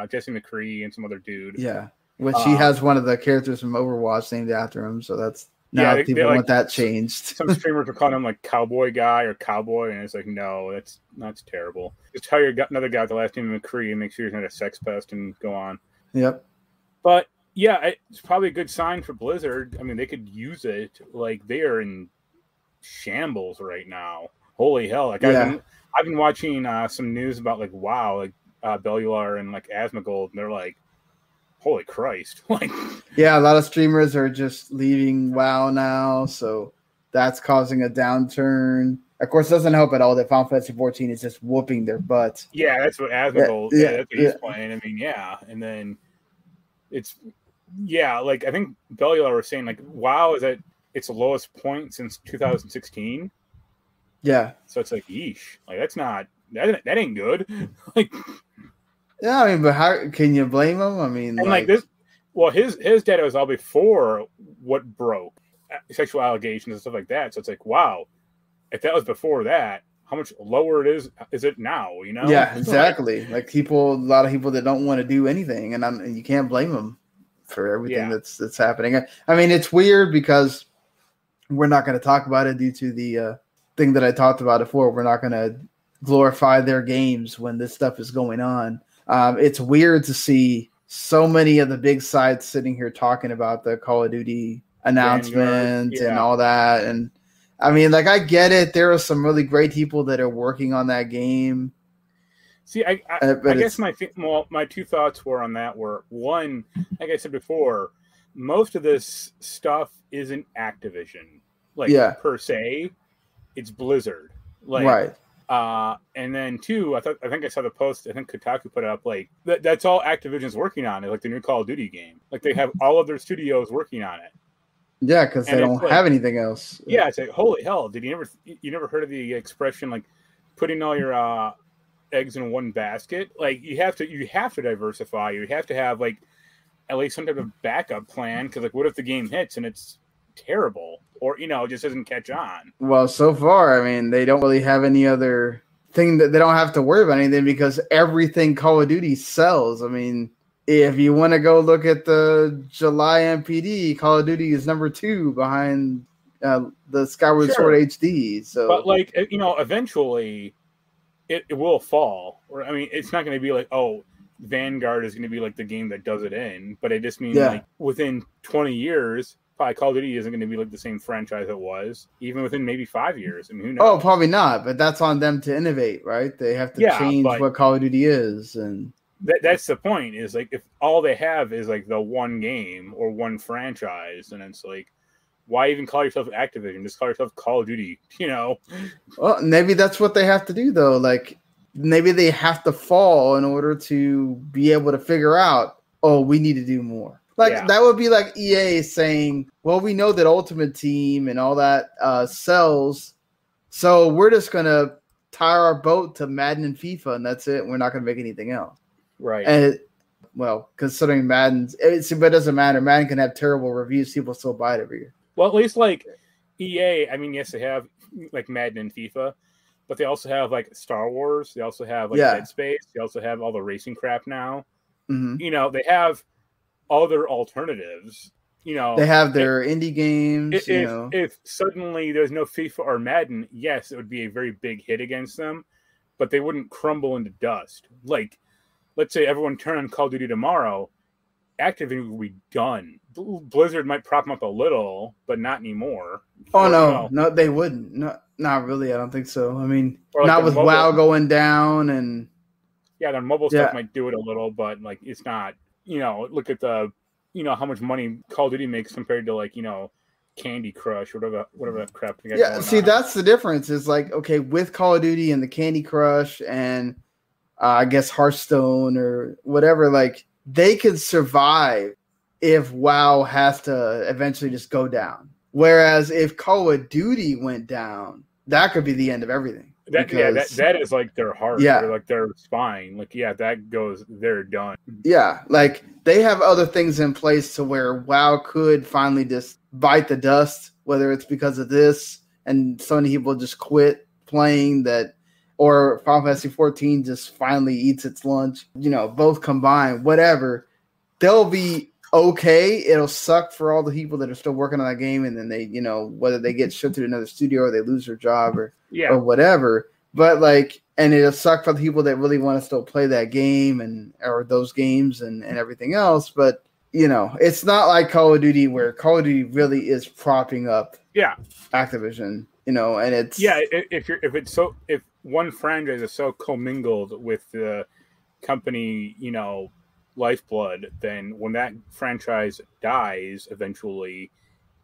Jesse McCree and some other dude. Yeah, which he has one of the characters from Overwatch named after him, so that's... Now people want that changed. Some streamers are calling him like Cowboy Guy or Cowboy, and it's like, no, that's terrible. Just hire another guy with the last name of McCree and make sure he's not a sex pest and go on. Yep. But yeah, it's probably a good sign for Blizzard. I mean, they could use it. Like, they are in shambles right now. Holy hell! Like I've been watching some news about like Bellular and like Asmongold, and they're like, holy Christ. Like, yeah, a lot of streamers are just leaving WoW now, so that's causing a downturn. Of course, it doesn't help at all that Final Fantasy 14 is just whooping their butt. Yeah, that's what Asmongold, that's what he's playing. I mean, and then like I think Bellular was saying like WoW is at its lowest point since 2016. Yeah. So it's like, yeesh. Like that ain't good. Like, yeah, I mean, but how can you blame him? I mean, and like this, well, his data was all before what broke, sexual allegations and stuff like that. So it's like, wow, if that was before that, how much lower is it now? Yeah, exactly. Like a lot of people that don't want to do anything, and you can't blame them for everything that's happening. I mean, it's weird because we're not going to talk about it due to the thing that I talked about before. We're not going to glorify their games when this stuff is going on. It's weird to see so many of the big sites sitting here talking about the Call of Duty announcement and all that. And I mean, like, I get it. There are some really great people that are working on that game. See, I guess my two thoughts were on that were, one, like I said before, most of this stuff isn't Activision, per se. It's Blizzard. Right. And then two, I think I saw the post. I think Kotaku put it up. Like that's all Activision's working on. Like the new Call of Duty game. Like they have all of their studios working on it. Yeah, because they don't have anything else. Yeah, it's like, holy hell! Did you never heard of the expression like putting all your eggs in one basket? Like you have to diversify. You have to have like at least some type of backup plan. Because like, what if the game hits and it's terrible? Or, it just doesn't catch on. Well, so far, I mean, they don't really have any other thing that they don't have to worry about anything because everything Call of Duty sells. I mean, if you want to go look at the July MPD, Call of Duty is number 2 behind the Skyward Sword HD. So, but like, eventually it will fall. Or I mean, it's not going to be like, oh, Vanguard is going to be like the game that does it in, but it just means like within 20 years. Probably Call of Duty isn't going to be like the same franchise it was, even within maybe 5 years. I mean, who knows? Oh, probably not. But that's on them to innovate, right? They have to change what Call of Duty is, and that's the point. Is like if all they have is like the one game or one franchise, and it's like, why even call yourself Activision? Just call yourself Call of Duty. Well, maybe that's what they have to do, though. Like maybe they have to fall in order to be able to figure out, oh, we need to do more. That would be like EA saying, well, we know that Ultimate Team and all that sells, so we're just going to tie our boat to Madden and FIFA, and that's it. We're not going to make anything else. Right. And, considering Madden, but it doesn't matter. Madden can have terrible reviews. People still buy it every year. Well, at least like EA, I mean, yes, they have like Madden and FIFA, but they also have like Star Wars. They also have like Dead Space. They also have all the racing crap now. Mm-hmm. They have other alternatives. They have their indie games. If suddenly there's no FIFA or Madden, yes, it would be a very big hit against them, but they wouldn't crumble into dust. Like, let's say everyone turned on Call of Duty tomorrow, Activision would be done. Blizzard might prop them up a little, but not anymore. No, they wouldn't. No, not really. I don't think so. I mean, not with mobile, WoW going down and their mobile stuff might do it a little, but like it's not. Look at the. How much money Call of Duty makes compared to like, Candy Crush or whatever that crap. That's the difference. Is like, okay, with Call of Duty and the Candy Crush and I guess Hearthstone or whatever, like they could survive if WoW has to eventually just go down. Whereas if Call of Duty went down, that could be the end of everything. That is like their heart, or like their spine. Like, that goes, they're done. Yeah, like they have other things in place to where WoW could finally just bite the dust, whether it's because of this and so many people just quit playing that, or Final Fantasy 14 just finally eats its lunch. Both combined, whatever. They'll be okay. It'll suck for all the people that are still working on that game, and then they, whether they get shipped to another studio or they lose their job or whatever. But and it'll suck for the people that really want to still play that game or those games and everything else. But it's not like Call of Duty, where Call of Duty really is propping up Activision. And it's if one franchise is so commingled with the company, lifeblood, then when that franchise dies eventually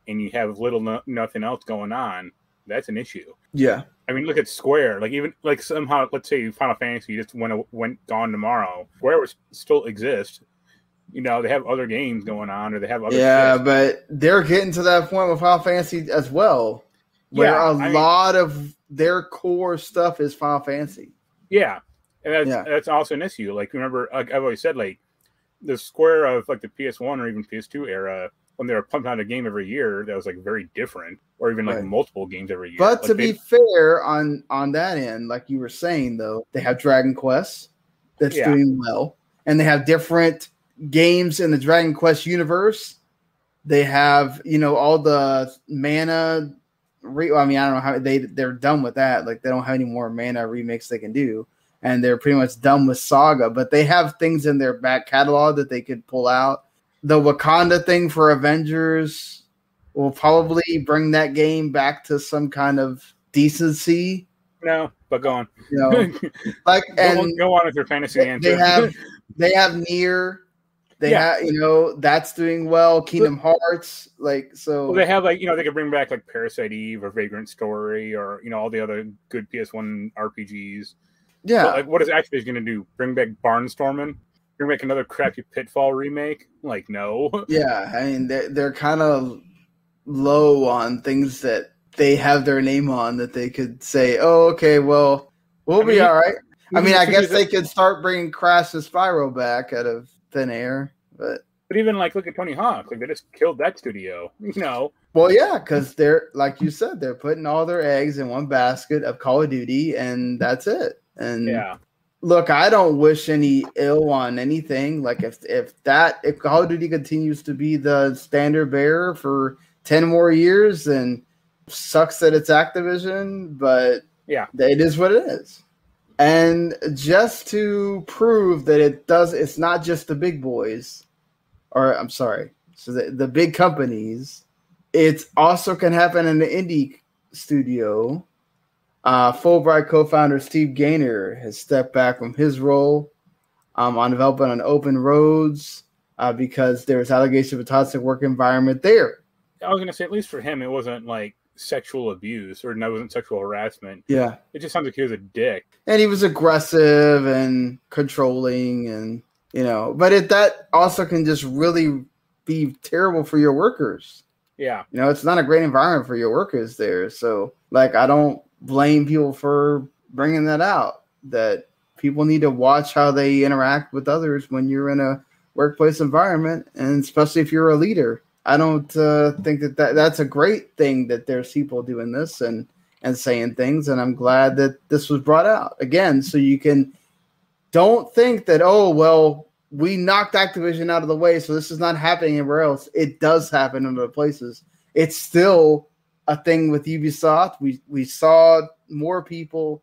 and you have nothing else going on, that's an issue. Yeah. I mean, look at Square. Like, even like somehow, let's say Final Fantasy just went gone tomorrow. Square would still exist. They have other games going on, or they have other shit. But they're getting to that point with Final Fantasy as well, where a lot of their core stuff is Final Fantasy. Yeah. And that's also an issue. Like, remember, like I've always said, like, the Square of like the PS1 or even PS2 era, when they were pumping out a game every year, that was like very different, or even like multiple games every year. But to be fair, on that end, like you were saying, though, they have Dragon Quest that's doing well, and they have different games in the Dragon Quest universe. They have all the mana. I don't know how they're done with that. Like, they don't have any more mana remakes they can do. And they're pretty much done with Saga, but they have things in their back catalog that they could pull out. The Wakanda thing for Avengers will probably bring that game back to some kind of decency. No, but go on. Like, and go on with your fantasy answer. They have Nier. They have, that's doing well. Kingdom Hearts, Well, they have they could bring back like Parasite Eve or Vagrant Story or all the other good PS1 RPGs. Yeah. But, what is Activision going to do? Bring back Barnstorming? Bring back another crappy Pitfall remake? Like, no. Yeah, I mean, they're kind of low on things that they have their name on that they could say, oh, okay, well, we'll be all right. I mean, I guess they could start bringing Crash and Spyro back out of thin air, but even look at Tony Hawk. Like, they just killed that studio, Well, yeah, because they're, like you said, they're putting all their eggs in one basket of Call of Duty, and that's it. And look, I don't wish any ill on anything. Like, if Call of Duty continues to be the standard bearer for 10 more years, then sucks that it's Activision, but it is what it is. And just to prove that it's not just the big boys, or I'm sorry, so the big companies, it also can happen in the indie studio. Fulbright co-founder Steve Gaynor has stepped back from his role on development on Open Roads because there was allegations of a toxic work environment there. I was going to say, at least for him, it wasn't like sexual abuse, or it wasn't sexual harassment. Yeah. It just sounds like he was a dick. And he was aggressive and controlling, and, but that also can just really be terrible for your workers. Yeah. You know, it's not a great environment for your workers there. So, like, I don't blame people for bringing that out, that people need to watch how they interact with others when you're in a workplace environment, and especially if you're a leader. I don't think that's a great thing that there's people doing this and saying things, and I'm glad that this was brought out again, so you can don't think that, oh, well, we knocked Activision out of the way, so this is not happening anywhere else. It does happen in other places. It's still a thing with Ubisoft. We saw more people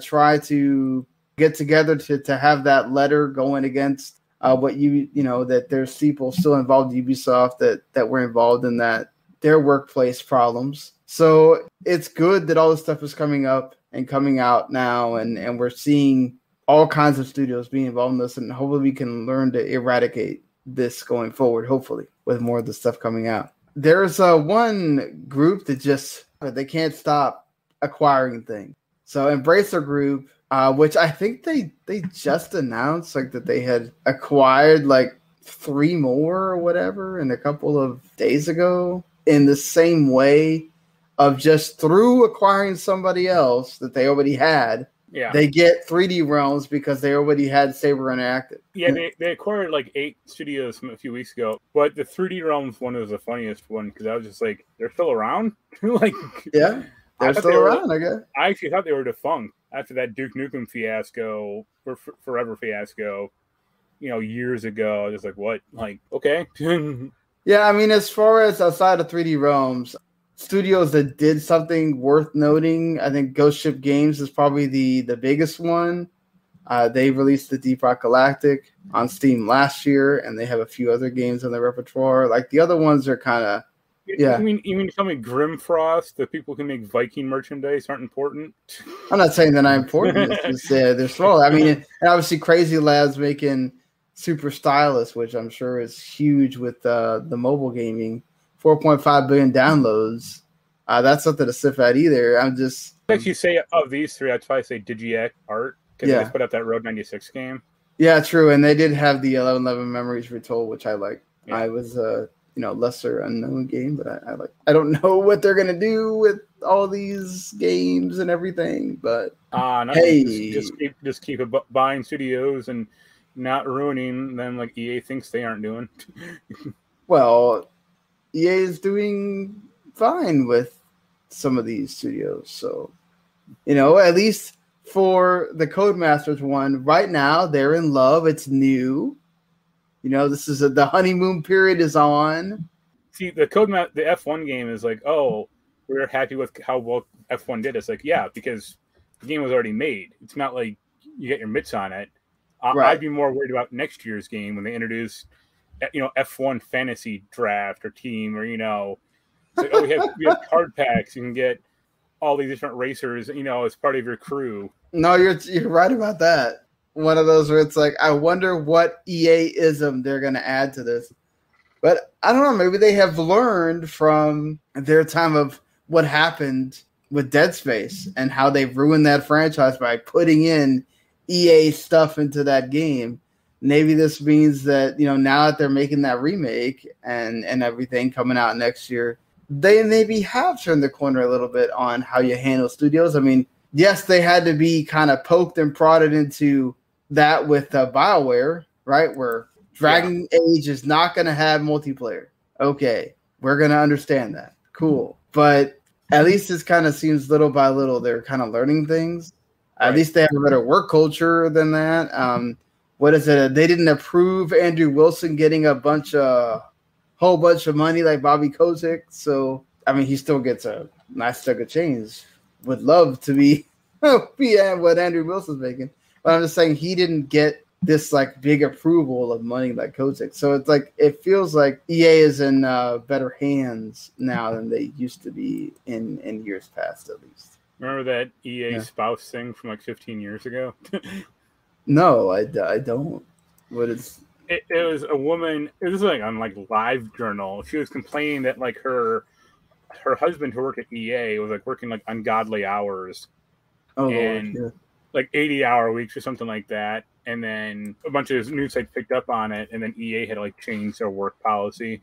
try to get together to have that letter going against what that there's people still involved in Ubisoft that were involved in their workplace problems. So it's good that all this stuff is coming up and coming out now, and we're seeing all kinds of studios being involved in this, and hopefully we can learn to eradicate this going forward, hopefully, with more of the stuff coming out. There's one group that they can't stop acquiring things. So Embracer Group, which I think they just announced like that they had acquired like 3 more or whatever in a couple of days ago, in the same way of just through acquiring somebody else that they already had. Yeah, they get 3D Realms because they already had Saber Interactive. Yeah, they acquired like 8 studios a few weeks ago, but the 3D Realms one was the funniest one because I was just like, they're still around? Like, yeah, they're still around, I guess. I actually thought they were defunct after that Duke Nukem fiasco, or Forever fiasco, years ago. I was like, what? Like, okay. Yeah, I mean, as far as outside of 3D Realms, studios that did something worth noting, I think Ghost Ship Games is probably the biggest one. They released the Deep Rock Galactic on Steam last year, and they have a few other games on their repertoire. Like, the other ones are kind of, yeah. You mean to tell me Grimfrost, that people can make Viking merchandise, aren't important? I'm not saying they're not important. It's just, they're small. I mean, and obviously Crazy Labs making Super Stylus, which I'm sure is huge with the mobile gaming. 4.5 billion downloads. That's something to sniff at either. I'm just... I'd actually say of these 3, I'd probably say Digiac Art, because they just put out that Road 96 game. Yeah, true. And they did have the 1111 Memories Retold, which I like. Yeah. I was lesser unknown game, but I like. I don't know what they're going to do with all these games and everything, but hey. Just keep buying studios and not ruining them like EA thinks they aren't doing. Well... EA is doing fine with some of these studios. So, at least for the Codemasters one, right now they're in love. It's new. This is the honeymoon period is on. See, the F1 game is like, oh, we're happy with how well F1 did. It's like, yeah, because the game was already made. It's not like you get your mitts on it. Right. I'd be more worried about next year's game when they introduce F1 fantasy draft or team, or like, oh, we have card packs. You can get all these different racers, as part of your crew. No, you're right about that. One of those where it's like, I wonder what EA-ism they're going to add to this. But I don't know. Maybe they have learned from their time of what happened with Dead Space and how they've ruined that franchise by putting in EA stuff into that game. Maybe this means that, now that they're making that remake and everything coming out next year, they maybe have turned the corner a little bit on how you handle studios. I mean, yes, they had to be kind of poked and prodded into that with BioWare, right? Where Dragon Age is not going to have multiplayer. Okay, we're going to understand that. Cool. But at least this kind of seems little by little they're kind of learning things. Right. At least they have a better work culture than that. What is it? They didn't approve Andrew Wilson getting a whole bunch of money like Bobby Kotick. So, I mean, he still gets a nice chunk of change. Would love to be what Andrew Wilson's making. But I'm just saying he didn't get this like big approval of money like Kotick. So it's like, it feels like EA is in better hands now than they used to be in years past, at least. Remember that EA spouse thing from like 15 years ago? No, I don't. What is it? It was a woman. It was like on like LiveJournal. She was complaining that like her husband who worked at EA was like working like ungodly hours. Oh, and like 80-hour weeks or something like that. And then a bunch of news sites picked up on it, and then EA had to like change their work policy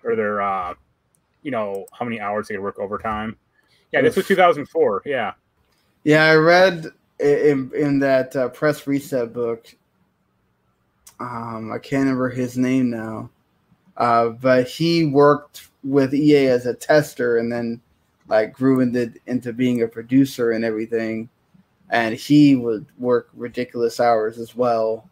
or their how many hours they could work overtime. Yeah, this was 2004. Yeah. Yeah, I read in that press reset book. I can't remember his name now, but he worked with EA as a tester, and then like grew into being a producer and everything. And he would work ridiculous hours as well,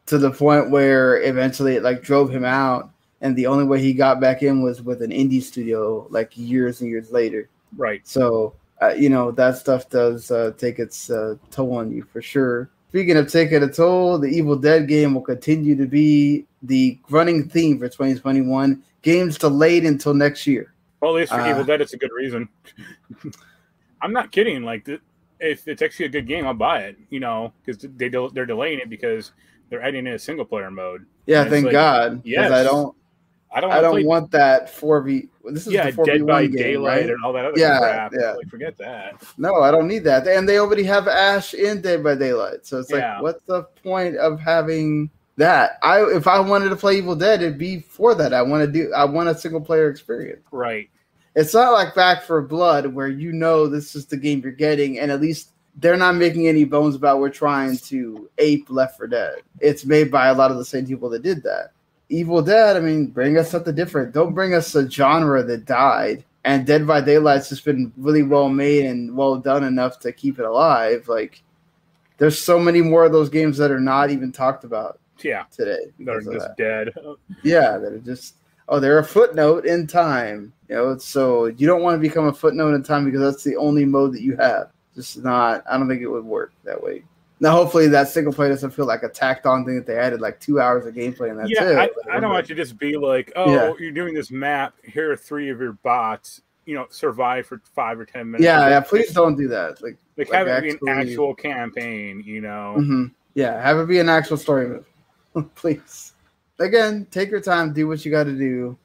to the point where eventually it like drove him out. And the only way he got back in was with an indie studio like years and years later. Right. So, that stuff does take its toll on you for sure. Speaking of taking a toll, the Evil Dead game will continue to be the running theme for 2021. Games delayed until next year. Well, at least for Evil Dead, it's a good reason. I'm not kidding. Like, if it's actually a good game, I'll buy it. Because they're delaying it because they're adding in a single player mode. Yeah, thank God. Yes, I don't want that 4v. This is the 4v1 Dead by game, Daylight, right? and all that other crap. Yeah. Like, forget that. No, I don't need that. And they already have Ash in Dead by Daylight, so it's like, what's the point of having that? If I wanted to play Evil Dead, it'd be for that. I want a single player experience. Right. It's not like Back 4 Blood where this is the game you're getting, and at least they're not making any bones about we're trying to ape Left 4 Dead. It's made by a lot of the same people that did that. Evil Dead, bring us something different. Don't bring us a genre that died. And Dead by Daylight's just been really well made and well done enough to keep it alive. Like, there's so many more of those games that are not even talked about today. They're just dead. Yeah, they're just, they're a footnote in time. So you don't want to become a footnote in time because that's the only mode that you have. Just not, I don't think it would work that way. Now, hopefully that single player doesn't feel like a tacked on thing that they added like 2 hours of gameplay and that's it. I don't want you to just be like, you're doing this map. Here are 3 of your bots. Survive for 5 or 10 minutes. Yeah. Please don't do that. Like have it be an actual campaign. Mm-hmm. Yeah, have it be an actual story mode. Please. Again, take your time, do what you got to do,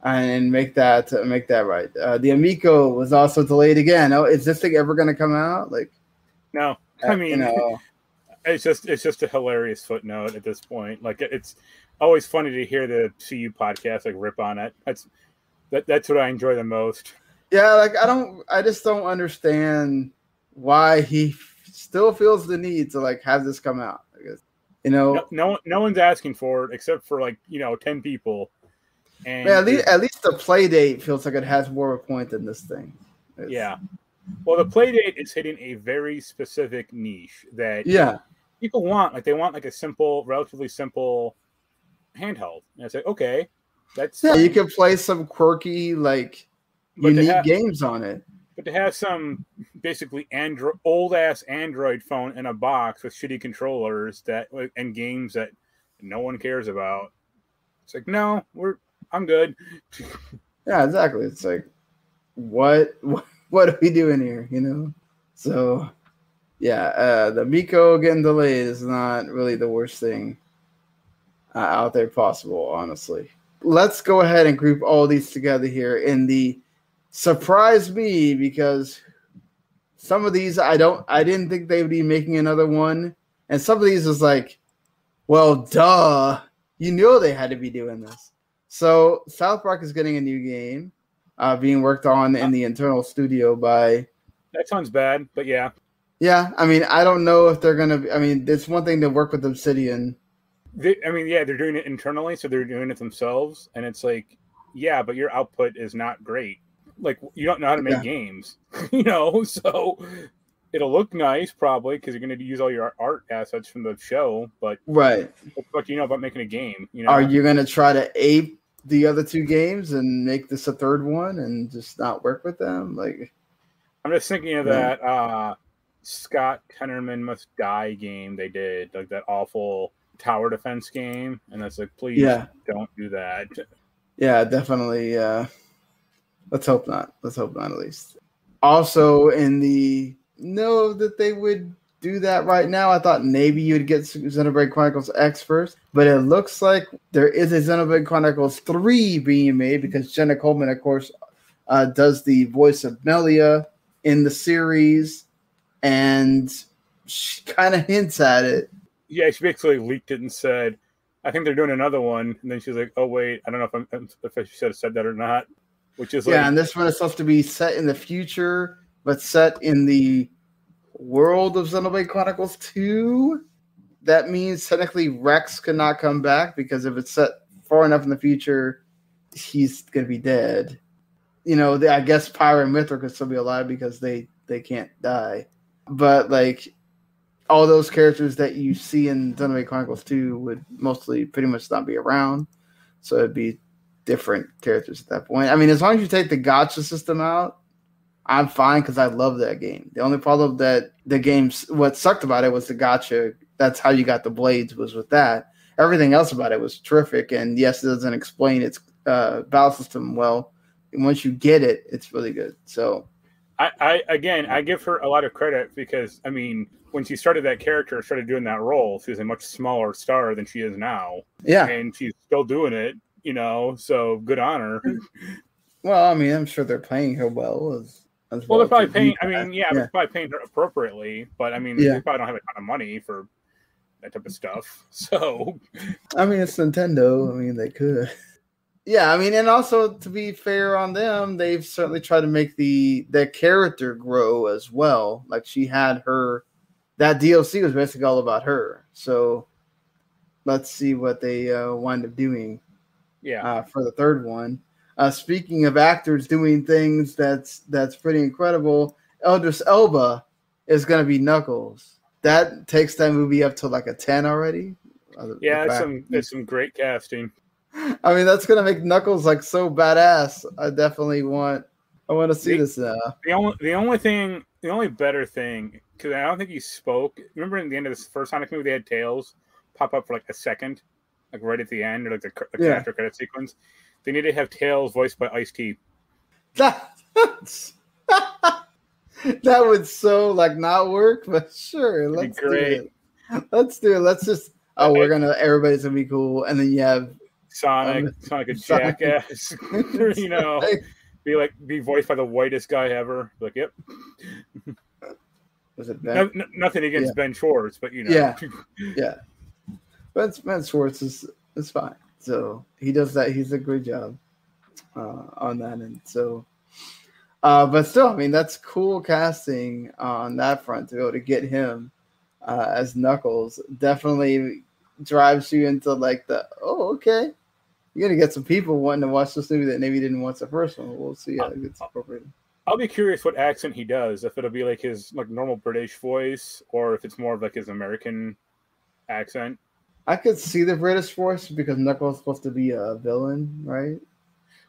and make that right. The Amico was also delayed again. Is this thing ever going to come out? Like, no. It's just a hilarious footnote at this point. Like, it's always funny to hear the CU podcast like rip on it. That's what I enjoy the most. Yeah, like I just don't understand why he still feels the need to like have this come out. I guess no one's asking for it except for 10 people. And at least the play date feels like it has more of a point than this thing. Well, the Playdate is hitting a very specific niche that people want. Like, they want like a simple, relatively simple handheld. And it's like, okay, that's you can play some quirky, like unique games on it. But to have some basically old ass Android phone in a box with shitty controllers and games that no one cares about, it's like, no, I'm good. Yeah, exactly. It's like, what are we doing here? So the Miko getting delayed is not really the worst thing out there possible, honestly. Let's go ahead and group all these together here in the surprise me, because some of these I didn't think they would be making another one, and some of these is like, well, duh, they had to be doing this. So South Park is getting a new game being worked on in the internal studio by... That sounds bad, but yeah. Yeah, I don't know if they're going to... it's one thing to work with Obsidian. They're doing it internally, so they're doing it themselves, and it's like, yeah, but your output is not great. Like, you don't know how to make games, so it'll look nice probably because you're going to use all your art assets from the show, but right. What do you know about making a game? Are you going to try to ape the other 2 games and make this a third one and just not work with them? Like, I'm just thinking of that Scott Tenorman Must Die game they did, like that awful tower defense game, and that's like, please don't do that. Yeah, definitely. Let's hope not. At least. Also, in the know that they would do that right now, I thought maybe you'd get Xenoblade Chronicles X first, but it looks like there is a Xenoblade Chronicles 3 being made because Jenna Coleman, of course, does the voice of Melia in the series, and she kind of hints at it. Yeah, she basically leaked it and said, I think they're doing another one. And then she's like, oh, wait, I don't know if I should have said that or not. Which is and this one is supposed to be set in the future, but set in the world of Xenoblade Chronicles 2. That means technically Rex could not come back, because if it's set far enough in the future, he's going to be dead. You know, I guess Pyra and Mithra could still be alive because they can't die. But, like, all those characters that you see in Xenoblade Chronicles 2 would mostly pretty much not be around. So it'd be different characters at that point. I mean, as long as you take the gacha system out, I'm fine, because I love that game. The only problem that the game's, what sucked about it was the gacha. That's how you got the blades, was with that. Everything else about it was terrific. And yes, it doesn't explain its battle system well. And once you get it, it's really good. So I give her a lot of credit, because, I mean, when she started that character, started doing that role, she was a much smaller star than she is now. Yeah. And she's still doing it, you know, so good on her. Well, I mean, I'm sure they're paying her well. Well, they're probably paying, I mean, they're probably paying her appropriately, but, I mean, they probably don't have a ton of money for that type of stuff. So, I mean, it's Nintendo. I mean, they could. Yeah, I mean, and also, to be fair on them, they've certainly tried to make their character grow as well. Like, she had that DLC was basically all about her. So let's see what they wind up doing. Yeah, for the third one. Speaking of actors doing things that's pretty incredible, Idris Elba is going to be Knuckles. That takes that movie up to like a 10 already. Yeah, it's some great casting. I mean, that's going to make Knuckles like so badass. I want to see this now. The only better thing, because I don't think he spoke. Remember in the end of this first Sonic movie, they had Tails pop up for like a second, like right at the end, or like the after credit sequence. They need to have Tails voiced by Ice-T. That would so like not work, but sure, let's do it. Let's do it. Let's just everybody's gonna be cool, and then you have Sonic a jackass, you know, be voiced by the whitest guy ever. Like, yep. Was it Ben? Nothing against Ben Schwartz, but you know, yeah. Ben Schwartz is fine. So he does that. He's a great job on that, and so. But still, I mean, that's cool casting on that front to be able to get him as Knuckles. Definitely drives you into like okay, you're gonna get some people wanting to watch this movie that maybe didn't watch the first one. We'll see how it gets incorporated. I'll be curious what accent he does. If it'll be like his like normal British voice, or if it's more of like his American accent. I could see the British voice because Knuckles is supposed to be a villain, right?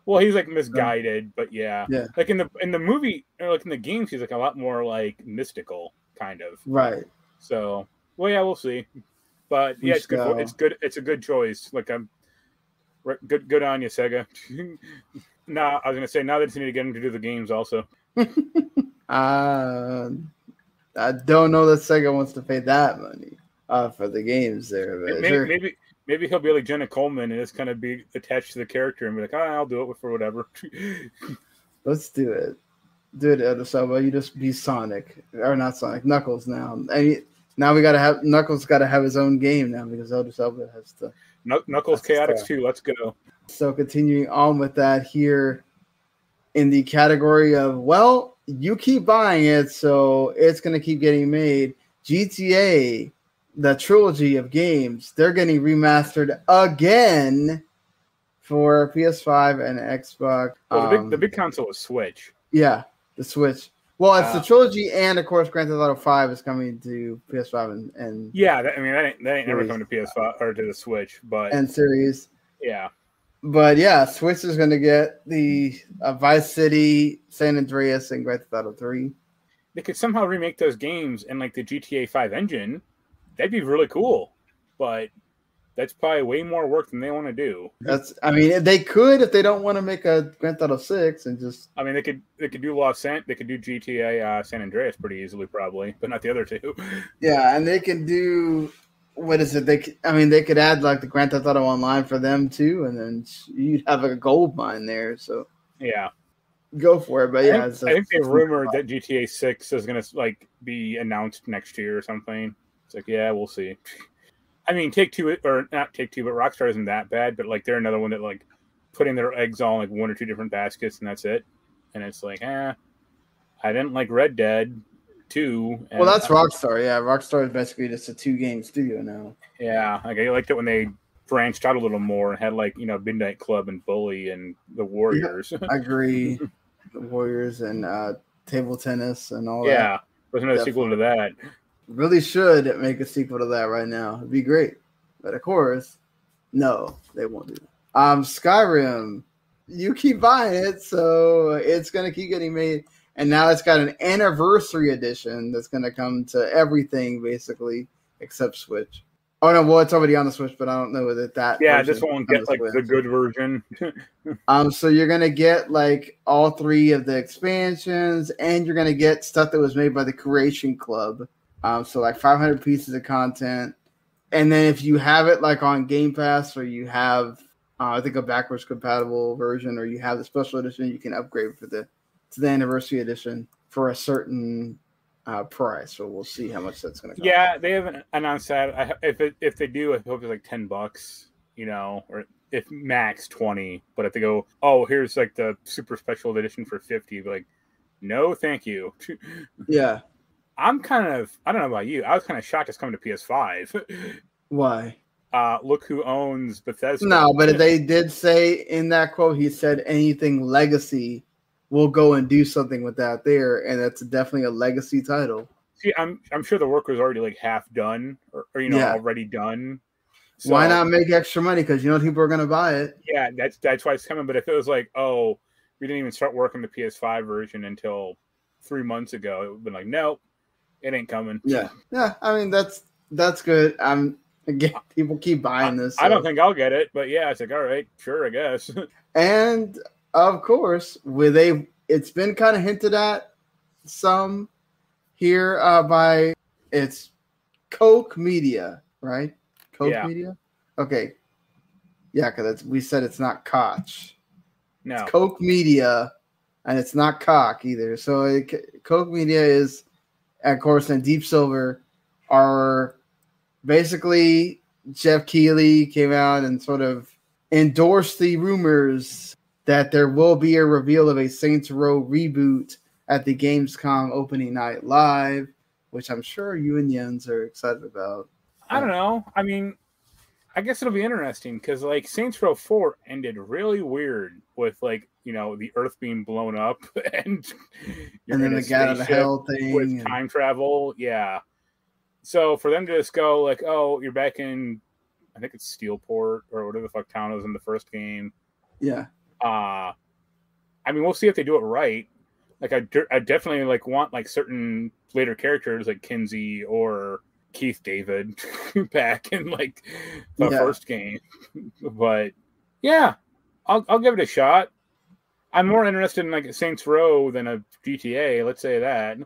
Well, he's like misguided, but yeah. Like in the movie, or like in the games, he's like a lot more like mystical, kind of. Right. So, well, yeah, we'll see. But yeah, it's good. It's good. It's a good choice. Like good on you, Sega. I was gonna say now they just need to get him to do the games also. I don't know that Sega wants to pay that money for the games there. But maybe he'll be like Jenna Coleman and just kind of be attached to the character and be like, I'll do it for whatever. Let's do it. Do it, Elba. You just be Sonic. Or not Sonic, Knuckles now. And now we gotta have Knuckles gotta have his own game now because Idris Elba has to Knuckles Chaotix 2, let's go. So continuing on with that here in the category of, well, you keep buying it, so it's gonna keep getting made. GTA, the trilogy of games, they're getting remastered again for PS5 and Xbox. Well, the big console is Switch. Yeah, the Switch. Well, it's the trilogy, and of course, Grand Theft Auto 5 is coming to PS5 and yeah. That ain't never coming to PS5 or to the Switch, but and series. Yeah, but yeah, Switch is going to get the Vice City, San Andreas, and Grand Theft Auto 3. They could somehow remake those games in like the GTA 5 engine. That'd be really cool, but that's probably way more work than they want to do. They could if they don't want to make a Grand Theft Auto 6 and just. I mean, they could do they could do GTA San Andreas pretty easily, probably, but not the other two. Yeah, and they can do what is it? They could add like the Grand Theft Auto Online for them too, and then you'd have a gold mine there. So yeah, go for it. But I think they rumored that GTA 6 is going to like be announced next year or something. It's like, yeah, we'll see. I mean, Take-Two, or not Take-Two, but Rockstar isn't that bad. But like, they're another one that like putting their eggs all in like one or two different baskets, and that's it. And it's like, I didn't like Red Dead 2. Well, that's Rockstar. Yeah, Rockstar is basically just a 2-game studio now. Yeah, like I liked it when they branched out a little more and had like, you know, Midnight Club and Bully and the Warriors. Yeah, I agree. The Warriors and table tennis and all that. Yeah, there's another sequel to that. Really should make a sequel to that right now. It'd be great. But of course, no, they won't do that. Skyrim, you keep buying it, so it's going to keep getting made. And now it's got an anniversary edition that's going to come to everything, basically, except Switch. Oh, no, well, it's already on the Switch, but I don't know that. Yeah, this won't get, like, the good version. So you're going to get, like, all 3 of the expansions, and you're going to get stuff that was made by the Creation Club. So, like, 500 pieces of content. And then if you have it, like, on Game Pass, or you have, I think, a backwards compatible version, or you have the special edition, you can upgrade to the anniversary edition for a certain price. So we'll see how much that's going to cost. Yeah, they haven't announced that. If they do, I hope it's like $10, you know, or if max 20. But if they go, oh, here's like the super special edition for 50, be like, no, thank you. Yeah. I don't know about you. I was kind of shocked it's coming to PS5. Why? Look who owns Bethesda. No, but they did say in that quote, he said anything legacy, we'll go and do something with that there, and that's definitely a legacy title. See, I'm sure the work was already like half done, or already done. So, why not make extra money? Because you know people are going to buy it. Yeah, that's why it's coming. But if it was like, oh, we didn't even start working the PS5 version until 3 months ago, it would have been like, nope, it ain't coming. Yeah. I mean that's good. Again, people keep buying this. So. I don't think I'll get it, but yeah, it's like, all right, sure, I guess. And of course, it's been kind of hinted at some here by it's Koch Media, right? Koch Media? Okay. Yeah, because we said it's not Koch. No. It's Koch Media, and it's not Koch either. So Koch Media is, of course, and Deep Silver are basically Jeff Keighley came out and sort of endorsed the rumors that there will be a reveal of a Saints Row reboot at the Gamescom opening night live, which I'm sure you and Jens are excited about. I don't know. I mean, I guess it'll be interesting because, like, Saints Row 4 ended really weird with, like, you know, the Earth being blown up and then the Get Out of Hell thing with time travel. Yeah. So for them to just go like, oh, you're back in, I think it's Steelport or whatever the fuck town was in the first game. Yeah. I mean, we'll see if they do it right. Like, I definitely like want like certain later characters like Kinsey or Keith David back in like the first game. But yeah, I'll give it a shot. I'm more interested in like Saints Row than a GTA. Let's say that.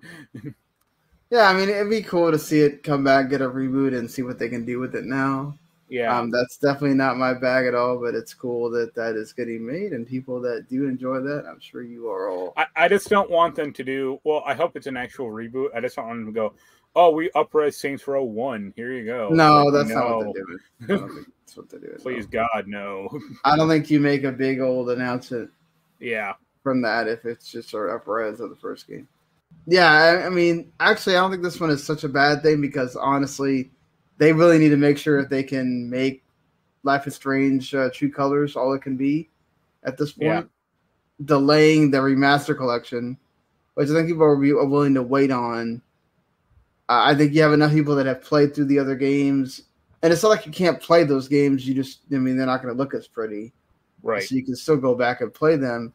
Yeah, I mean, it'd be cool to see it come back, get a reboot, and see what they can do with it now. Yeah. That's definitely not my bag at all, but it's cool that is getting made, and people that do enjoy that, I'm sure you are all. I just don't want them to do, well, I hope it's an actual reboot. I just don't want them to go, oh, we upres Saints Row 1. Here you go. No, like, that's not what they're doing. I don't think that's what they're doing. Please, no. God, no. I don't think you make a big old announcement from that if it's just sort of upres of the first game. Yeah, I mean, actually, I don't think this one is such a bad thing because, honestly, they really need to make sure if they can make Life is Strange True Colors all it can be at this point. Yeah. Delaying the remaster collection, which I think people are willing to wait on. I think you have enough people that have played through the other games. And it's not like you can't play those games. They're not going to look as pretty. Right. So you can still go back and play them.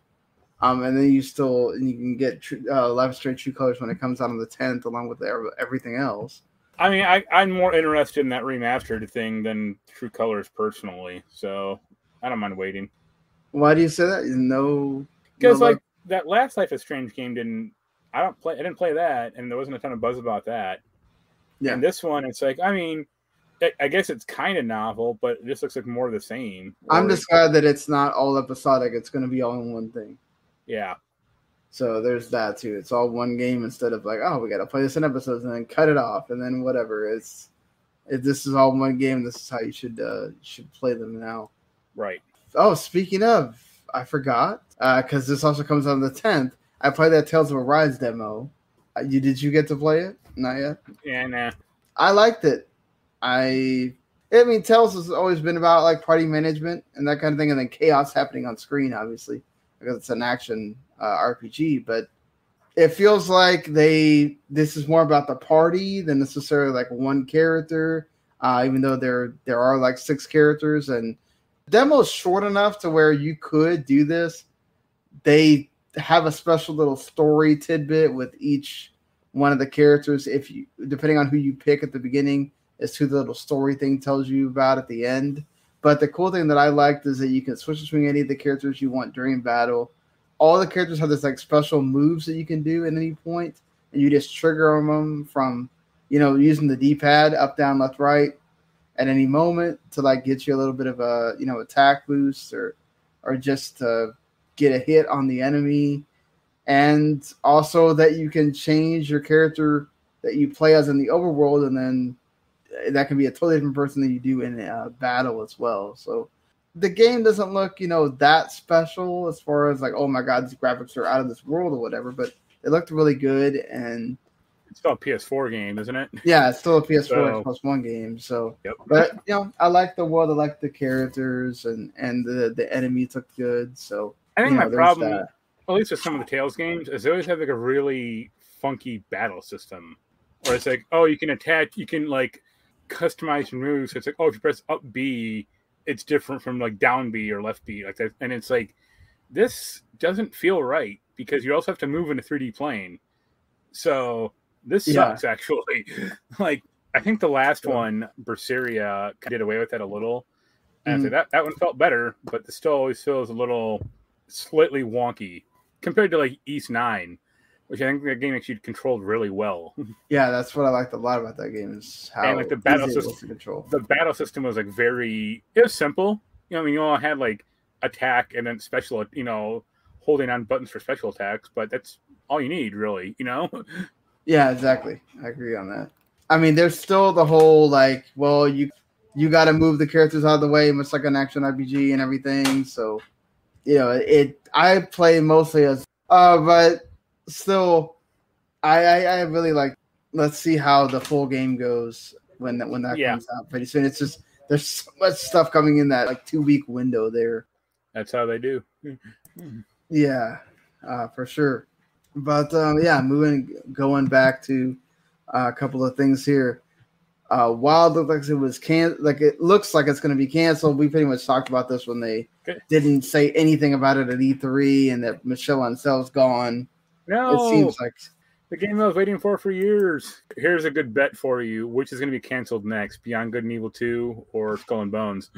And then you can get Life is Strange True Colors when it comes out on the 10th, along with everything else. I mean, I'm more interested in that remastered thing than True Colors personally, so I don't mind waiting. Why do you say that? No, because like that last Life is Strange game I didn't play that, and there wasn't a ton of buzz about that. Yeah. And this one, it's like, I mean, I guess it's kind of novel, but it just looks like more of the same. I'm just glad that it's not all episodic. It's going to be all in one thing. Yeah. So there's that too. It's all one game instead of like, oh, we got to play this in episodes and then cut it off and then whatever. This is all one game. This is how you should play them now. Right. Oh, speaking of, I forgot because this also comes on the 10th. I played that Tales of Arise demo. Did you get to play it? Not yet. Yeah, nah. I liked it. I mean, Tales has always been about like party management and that kind of thing, and then chaos happening on screen, obviously, because it's an action RPG. But it feels like this is more about the party than necessarily like one character. Even though there are like 6 characters, and the demo's short enough to where you could do this. They have a special little story tidbit with each one of the characters. If you, depending on who you pick at the beginning, as to the little story thing tells you about at the end. But the cool thing that I liked is that you can switch between any of the characters you want during battle. All the characters have this like special moves that you can do at any point, and you just trigger them from, using the D-pad up, down, left, right at any moment to like get you a little bit of a, attack boost or just to get a hit on the enemy. And also that you can change your character that you play as in the overworld, and then that can be a totally different person than you do in battle as well. So the game doesn't look, that special as far as like, oh my God, these graphics are out of this world or whatever, but it looked really good. And it's still a PS4 game, isn't it? Yeah, it's still a PS4 plus one game. So, yep. But I like the world, I like the characters, and the enemies looked good. So I think my problem, at least with some of the Tales games, is they always have like a really funky battle system, where it's like, oh, you can attack, you can like customize your moves. So it's like, oh, if you press up B, it's different from like down B or left B, like that. And it's like, this doesn't feel right because you also have to move in a 3D plane. So this sucks, actually. Like, I think the last one, Berseria, did away with that a little. And so that one felt better, but it still always feels a little slightly wonky compared to like East 9, which I think that game actually controlled really well. Yeah, that's what I liked a lot about that game, is how and like the battle system to control. The battle system was like it was simple. I mean, you all had like attack and then special, holding on buttons for special attacks, but that's all you need, really, Yeah, exactly. I agree on that. I mean, there's still the whole like, well, you got to move the characters out of the way, much like an action RPG and everything. So, I play mostly as, but still, I really like. Let's see how the full game goes when that comes out pretty soon. It's just there's so much stuff coming in that like 2-week window there. That's how they do. Yeah, for sure. But going back to a couple of things here. Wild looked like it was it looks like it's going to be canceled. We pretty much talked about this when they didn't say anything about it at E3, and that Michelle Ansel's gone. No, it seems like the game I was waiting for years. Here's a good bet for you: which is going to be canceled next, Beyond Good and Evil 2 or Skull and Bones?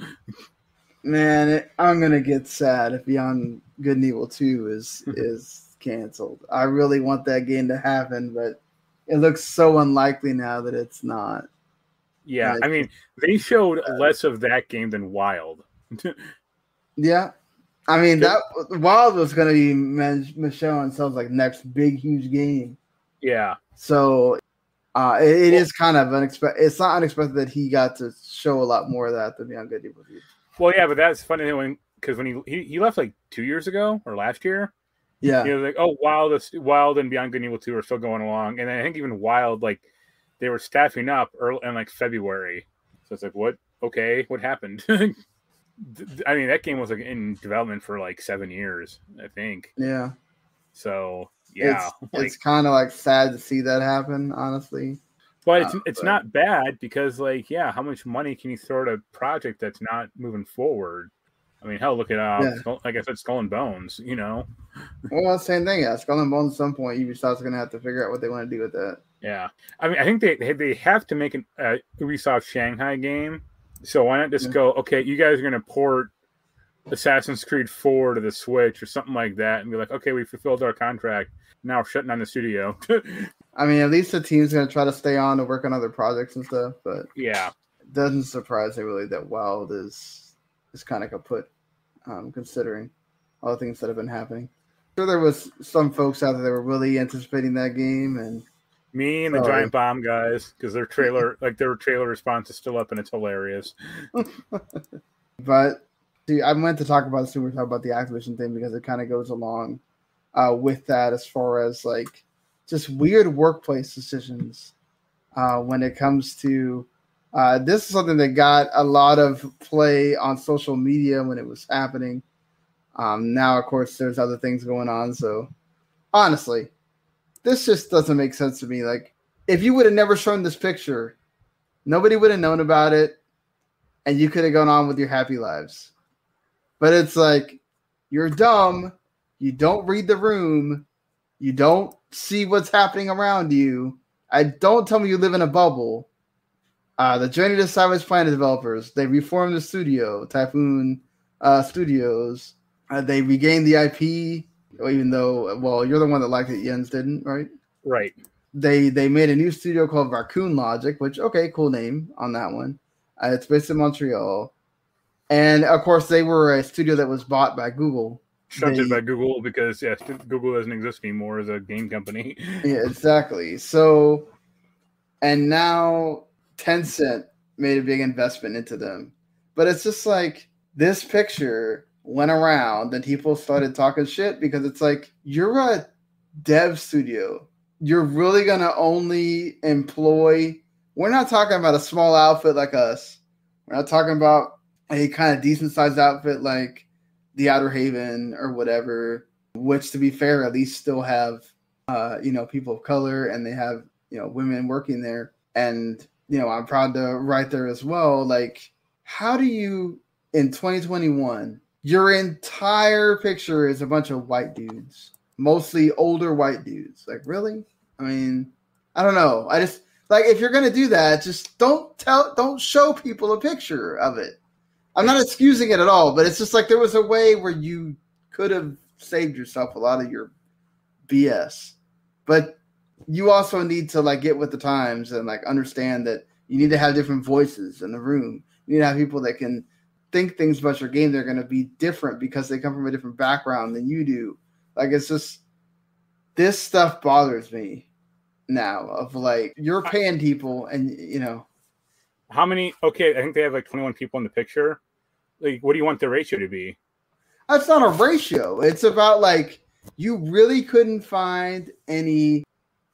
Man, I'm going to get sad if Beyond Good and Evil 2 is canceled. I really want that game to happen, but it looks so unlikely now that it's not. Yeah, I mean, they showed less of that game than Wild. Yeah. I mean, that Wild was going to be Michelle Ansel's like next big, huge game. Yeah. So it is kind of unexpected. It's not unexpected that he got to show a lot more of that than Beyond Good and Evil 2. Well, yeah, but that's funny because when he left like 2 years ago or last year. Yeah. Like, oh, Wild and Beyond Good and Evil 2 are still going along. And I think even Wild, like, they were staffing up early in like February. So it's like, what? Okay, what happened? I mean, that game was like in development for like 7 years, I think. Yeah. So yeah, it's kind of like sad to see that happen, honestly. But it's not bad because like, yeah, how much money can you throw at a project that's not moving forward? I mean, hell, look at like I said, Skull and Bones. Well, same thing. Yeah, Skull and Bones. At some point, Ubisoft's going to have to figure out what they want to do with that. Yeah, I mean, I think they have to make an Ubisoft Shanghai game. So why not just go? Okay, you guys are going to port Assassin's Creed 4 to the Switch or something like that, and be like, okay, we fulfilled our contract. Now we're shutting down the studio. I mean, at least the team's going to try to stay on to work on other projects and stuff. But yeah, it doesn't surprise me really that Wild is kind of kaput, considering all the things that have been happening. sure there was some folks out there that were really anticipating that game, and me and the Giant Bomb guys, because their trailer response is still up and it's hilarious. But see, I meant to talk about this when we were talking about the Activision thing because it kind of goes along with that as far as like just weird workplace decisions when it comes to this is something that got a lot of play on social media when it was happening. Now, of course, there's other things going on. So honestly, this just doesn't make sense to me. Like, if you would have never shown this picture, nobody would have known about it, and you could have gone on with your happy lives. But it's like, you're dumb. You don't read the room. You don't see what's happening around you. Don't tell me you live in a bubble. The Journey to Sideways Planet developers, they reformed the studio, Typhoon Studios. They regained the IP, even though, well, you're the one that liked it, Jens didn't, right? Right. They made a new studio called Raccoon Logic, which, okay, cool name on that one. It's based in Montreal. And, of course, they were a studio that was bought by Google. Shunted by Google because, yes, Google doesn't exist anymore as a game company. Yeah, exactly. So, and now Tencent made a big investment into them. But it's just like this picture went around and people started talking shit because it's like, you're a dev studio. You're really going to only employ, we're not talking about a small outfit like us. We're not talking about a kind of decent sized outfit like the Outer Haven or whatever, which to be fair, at least still have, people of color and they have, women working there. And, I'm proud to write there as well. Like, how do you, in 2021, your entire picture is a bunch of white dudes, mostly older white dudes. Like, really? I mean, I don't know. I just, like, if you're going to do that, just don't show people a picture of it. I'm not excusing it at all, but it's just like there was a way where you could have saved yourself a lot of your BS. But you also need to like get with the times and like understand that you need to have different voices in the room. You need to have people that can think things about your game. They're going to be different because they come from a different background than you do. Like, it's just, this stuff bothers me now of like, you're paying people and, How many? Okay, I think they have like 21 people in the picture. Like, what do you want the ratio to be? That's not a ratio. It's about like, you really couldn't find any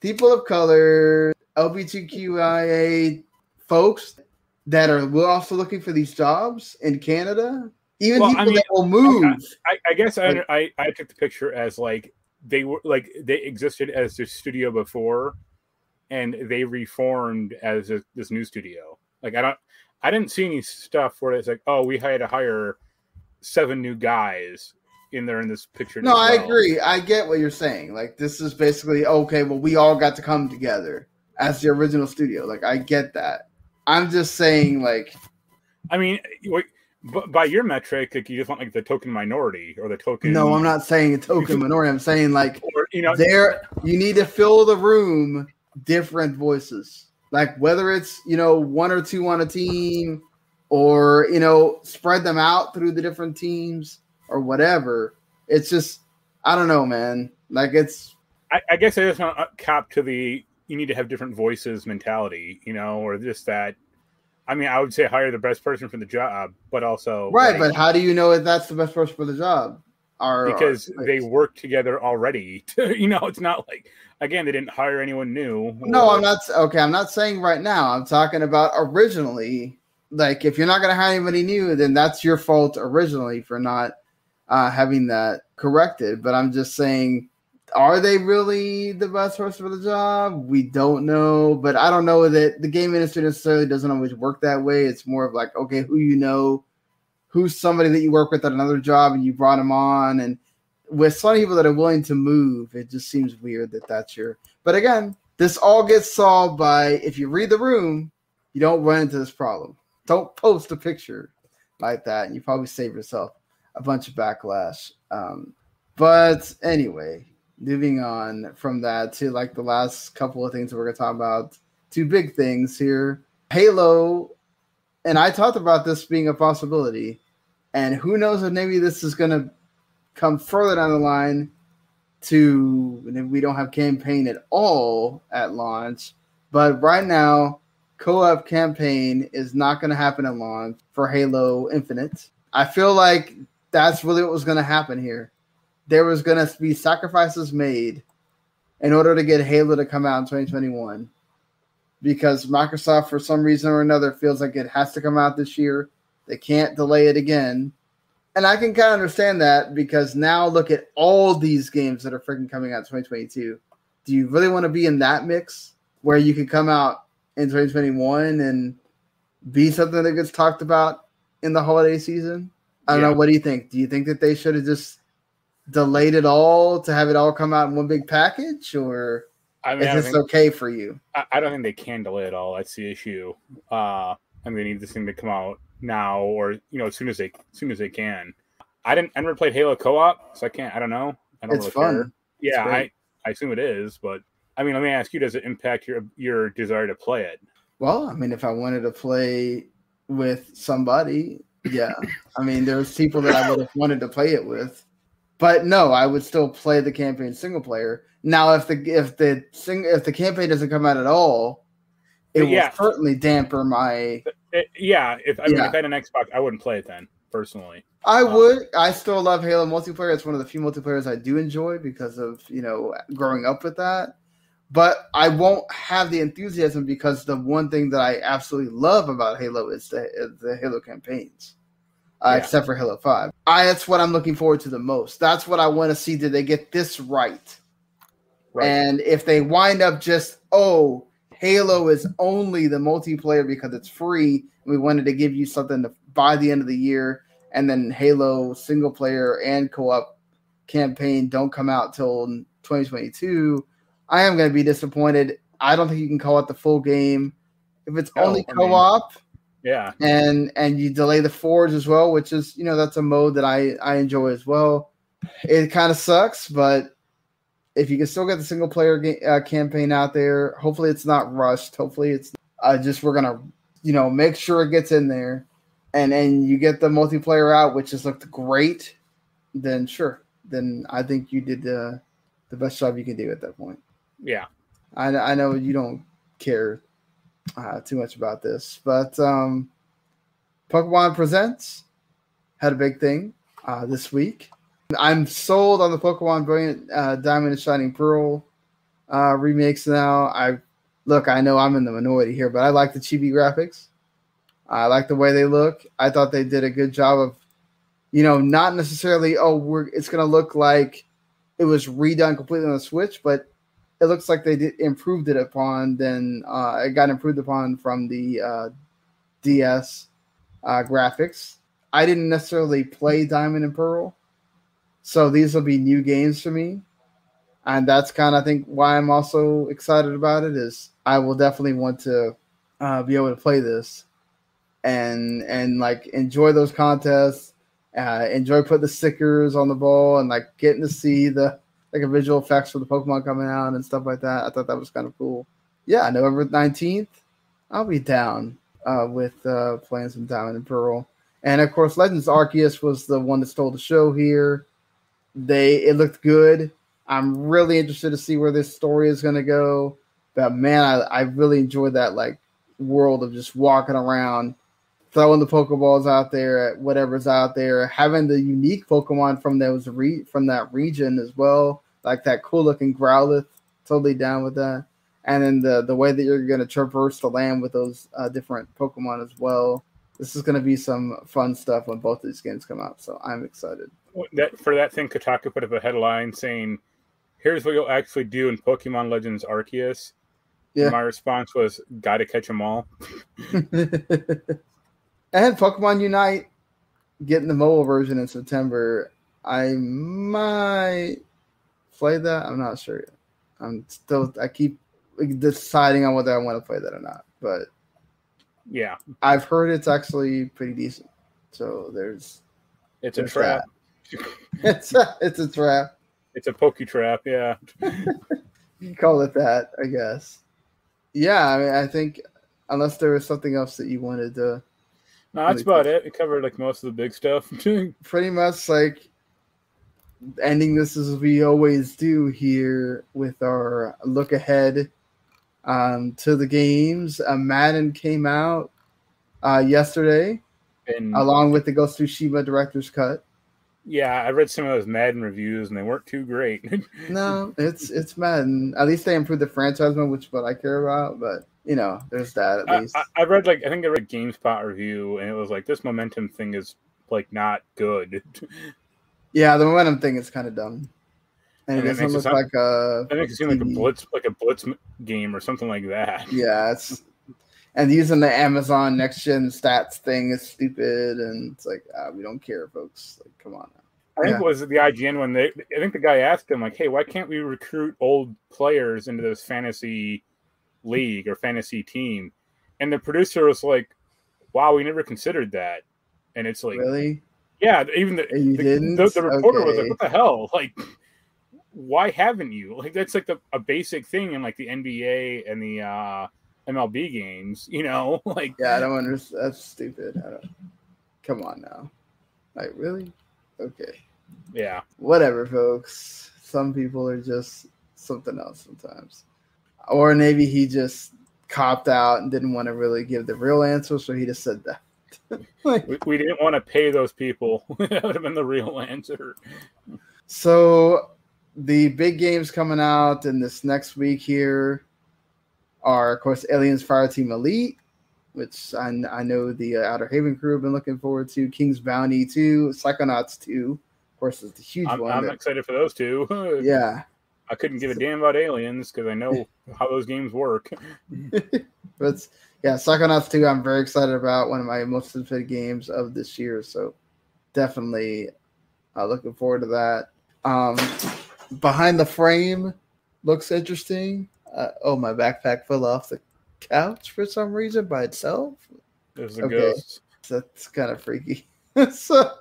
people of color, LGBTQIA folks that are also looking for these jobs in Canada. Even people that will move. I guess I took the picture as like they were like they existed as the studio before, and they reformed as this new studio. Like I didn't see any stuff where it's like, oh, we had to hire 7 new guys in this picture. No, I agree. I get what you're saying. Like, this is basically, okay, well, we all got to come together as the original studio. Like, I get that. I'm just saying, like, I mean, by your metric, like, you just want like the token minority or the token. No, I'm not saying a token minority. I'm saying like, or, you need to fill the room different voices. Like, whether it's, 1 or 2 on a team or, spread them out through the different teams or whatever. It's just, I don't know, man. Like, it's. I guess I just want to cap to the you need to have different voices mentality, or just that. I mean, I would say hire the best person for the job, but also. Right, but how do you know if that's the best person for the job? Because they work together already. It's not like, again, they didn't hire anyone new. No, I'm not. Okay, I'm not saying right now. I'm talking about originally. Like, if you're not going to hire anybody new, then that's your fault originally for not having that corrected. But I'm just saying, are they really the best person for the job? We don't know. But I don't know that the game industry necessarily doesn't always work that way. It's more of like, okay, who's somebody that you work with at another job and you brought them on. And with some people that are willing to move, it just seems weird that that's your. But again, this all gets solved by, if you read the room, you don't run into this problem. Don't post a picture like that, and you probably save yourself a bunch of backlash. But anyway, moving on from that to like the last couple of things that we're going to talk about. 2 big things here. Halo, and I talked about this being a possibility, and who knows if maybe this is going to come further down the line. we don't have campaign at all at launch. But right now, co-op campaign is not going to happen at launch for Halo Infinite. I feel like that's really what was going to happen here. There was going to be sacrifices made in order to get Halo to come out in 2021 because Microsoft, for some reason or another, feels like it has to come out this year. They can't delay it again. And I can kind of understand that because now look at all these games that are freaking coming out in 2022. Do you really want to be in that mix where you could come out in 2021 and be something that gets talked about in the holiday season? I don't know. What do you think? Do you think that they should have just delayed it all to have it all come out in one big package, or is this okay for you? I don't think they can delay it all. That's the issue. They need this thing to come out now, or as soon as they can. I never played Halo co-op, so I don't know. I don't it's really fun. Care. Yeah, I assume it is, but let me ask you: does it impact your desire to play it? Well, if I wanted to play with somebody, yeah. There's people that I would have wanted to play it with, but no, I would still play the campaign single player. Now, if the campaign doesn't come out at all, it will certainly damper my. If I had an Xbox, I wouldn't play it then personally. I would. I still love Halo multiplayer. It's one of the few multiplayers I do enjoy because of growing up with that. But I won't have the enthusiasm because the one thing that I absolutely love about Halo is the Halo campaigns, except for Halo 5. That's what I'm looking forward to the most. That's what I want to see. Did they get this right? And if they wind up just, Halo is only the multiplayer because it's free, and we wanted to give you something to by the end of the year, and then Halo single player and co-op campaign don't come out till 2022, I am going to be disappointed. I don't think you can call it the full game. If it's only co-op, and you delay the Forge as well, which is, that's a mode that I enjoy as well. It kind of sucks, but if you can still get the single player campaign out there, hopefully it's not rushed. Hopefully it's we're going to, make sure it gets in there, and you get the multiplayer out, which has looked great, then sure. Then I think you did the best job you can do at that point. Yeah. I know you don't care too much about this, but Pokemon Presents had a big thing this week. I'm sold on the Pokemon Brilliant Diamond and Shining Pearl remakes now. I know I'm in the minority here, but I like the chibi graphics. I like the way they look. I thought they did a good job of, not necessarily, it's going to look like it was redone completely on the Switch, but it looks like they improved it upon. Then it got improved upon from the DS graphics. I didn't necessarily play Diamond and Pearl, so these will be new games for me, and that's kind of, I think, why I'm also excited about it. Is I will definitely want to be able to play this and like enjoy those contests, enjoy putting the stickers on the ball, and like getting to see the visual effects for the Pokemon coming out and stuff like that. I thought that was kind of cool. Yeah, November 19th, I'll be down with playing some Diamond and Pearl. And of course, Legends Arceus was the one that stole the show here. It looked good. I'm really interested to see where this story is going to go. But man, I really enjoyed that world of just walking around, throwing the Pokeballs out there at whatever's out there, having the unique Pokemon from from that region as well, like that cool looking Growlithe. Totally down with that. And then the way that you're going to traverse the land with those different Pokemon as well. This is going to be some fun stuff when both of these games come out, so I'm excited. For that thing, Kotaku put up a headline saying, "Here's what you'll actually do in Pokemon Legends Arceus." Yeah. And my response was, "Gotta catch them all." And Pokemon Unite getting the mobile version in September. I might play that. I'm not sure yet. I keep deciding on whether I want to play that or not. But yeah, I've heard it's actually pretty decent. So it's a trap. It's a trap. It's a Poke trap. Yeah, you can call it that, I guess. Yeah, I think unless there was something else that you wanted to. No, that's about it. We covered most of the big stuff. Pretty much ending this as we always do here with our look ahead to the games. Madden came out yesterday, And along with the Ghost of Tsushima Director's Cut. yeah, I read some of those Madden reviews, and they weren't too great. No, it's Madden. At least they improved the franchise mode, which is what I care about. But there's that at least. I read I think I read a GameSpot review, and it was like this momentum thing is not good. Yeah, the momentum thing is kind of dumb, and it doesn't look like a. I think it seemed like a blitz game or something like that. Yeah, and using the Amazon Next Gen Stats thing is stupid, and it's like we don't care, folks. Like, come on now. I think it was the IGN one. I think the guy asked him like, "Hey, why can't we recruit old players into this fantasy league or fantasy team?" And the producer was like, "Wow, we never considered that." And it's like, really? Yeah, even the reporter was like, "What the hell? Like, why haven't you? Like, that's like a basic thing in like the NBA and the MLB games, Like, yeah, I don't understand. That's stupid. Come on now, like really? Okay. Yeah. Whatever, folks. Some people are just something else sometimes, or maybe he just copped out and didn't want to really give the real answer, so he just said that. We didn't want to pay those people. That would have been the real answer. So the big games coming out in this next week here are, of course, Aliens Fireteam Elite, which I know the Outer Haven crew have been looking forward to. King's Bounty 2, Psychonauts 2, of course, is the huge one. I'm excited for those two. Yeah. I couldn't give a damn about Aliens because I know how those games work. But yeah, Psychonauts 2, I'm very excited about. One of my most anticipated games of this year. So definitely looking forward to that. Behind the Frame looks interesting. My backpack fell off the couch for some reason by itself. There's a ghost. That's kind of freaky. So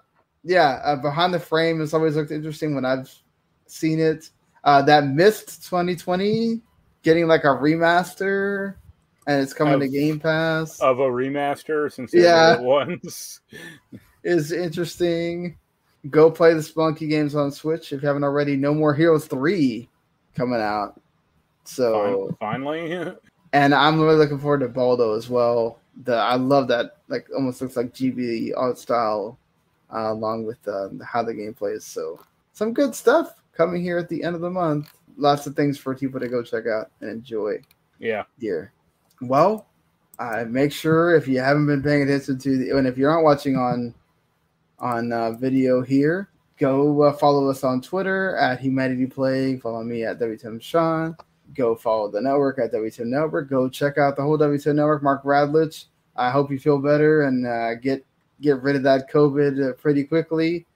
yeah, Behind the Frame has always looked interesting when I've seen it. That Myst 2020 getting like a remaster, and it's coming to Game Pass. Of a remaster since they're the ones. Is interesting. Go play the Spunky games on Switch if you haven't already. No More Heroes 3 coming out. So finally. And I'm really looking forward to Baldo as well. I love that, like, almost looks like GB art style, along with how the game plays. So some good stuff coming here at the end of the month. Lots of things for people to go check out and enjoy. Yeah. Here. Well, make sure if you haven't been paying attention to and if you're not watching on video here, go follow us on Twitter at Humanity Play. Follow me at WTMSean. Go follow the network at WTM Network. Go check out the whole WTM Network. Mark Radlich. I hope you feel better and get rid of that COVID pretty quickly.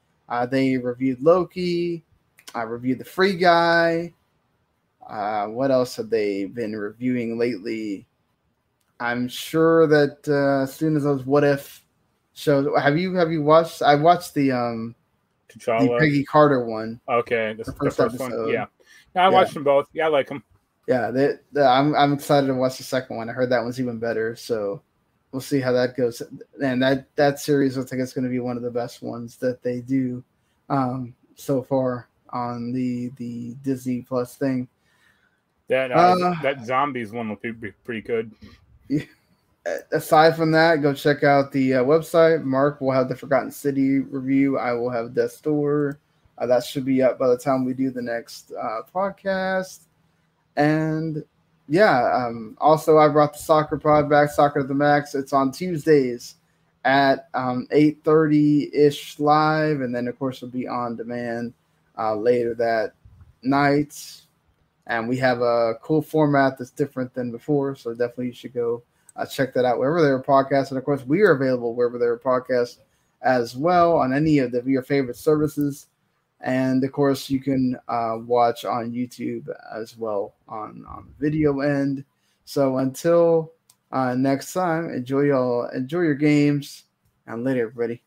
They reviewed Loki. I reviewed The Free Guy. What else have they been reviewing lately? I'm sure that as soon as those What If shows, have you watched? I watched the Peggy Carter one. Okay, the first episode. One. Yeah, I watched them both. Yeah, I like them. Yeah, I'm excited to watch the second one. I heard that one's even better, so we'll see how that goes. And that series looks like it's going to be one of the best ones that they do so far on the Disney Plus thing. That zombies one will be pretty good. Yeah. Aside from that, go check out the website. Mark will have the Forgotten City review. I will have Death's Door. That should be up by the time we do the next podcast. And yeah, also I brought the soccer pod back, Soccer to the Max. It's on Tuesdays at 8:30-ish live, and then of course it'll be on demand later that night. And we have a cool format that's different than before, so definitely you should go check that out wherever there are podcasts. And of course, we are available wherever there are podcasts as well on any of your favorite services. And of course, you can watch on YouTube as well on the video end. So until next time, enjoy your games, and later, everybody.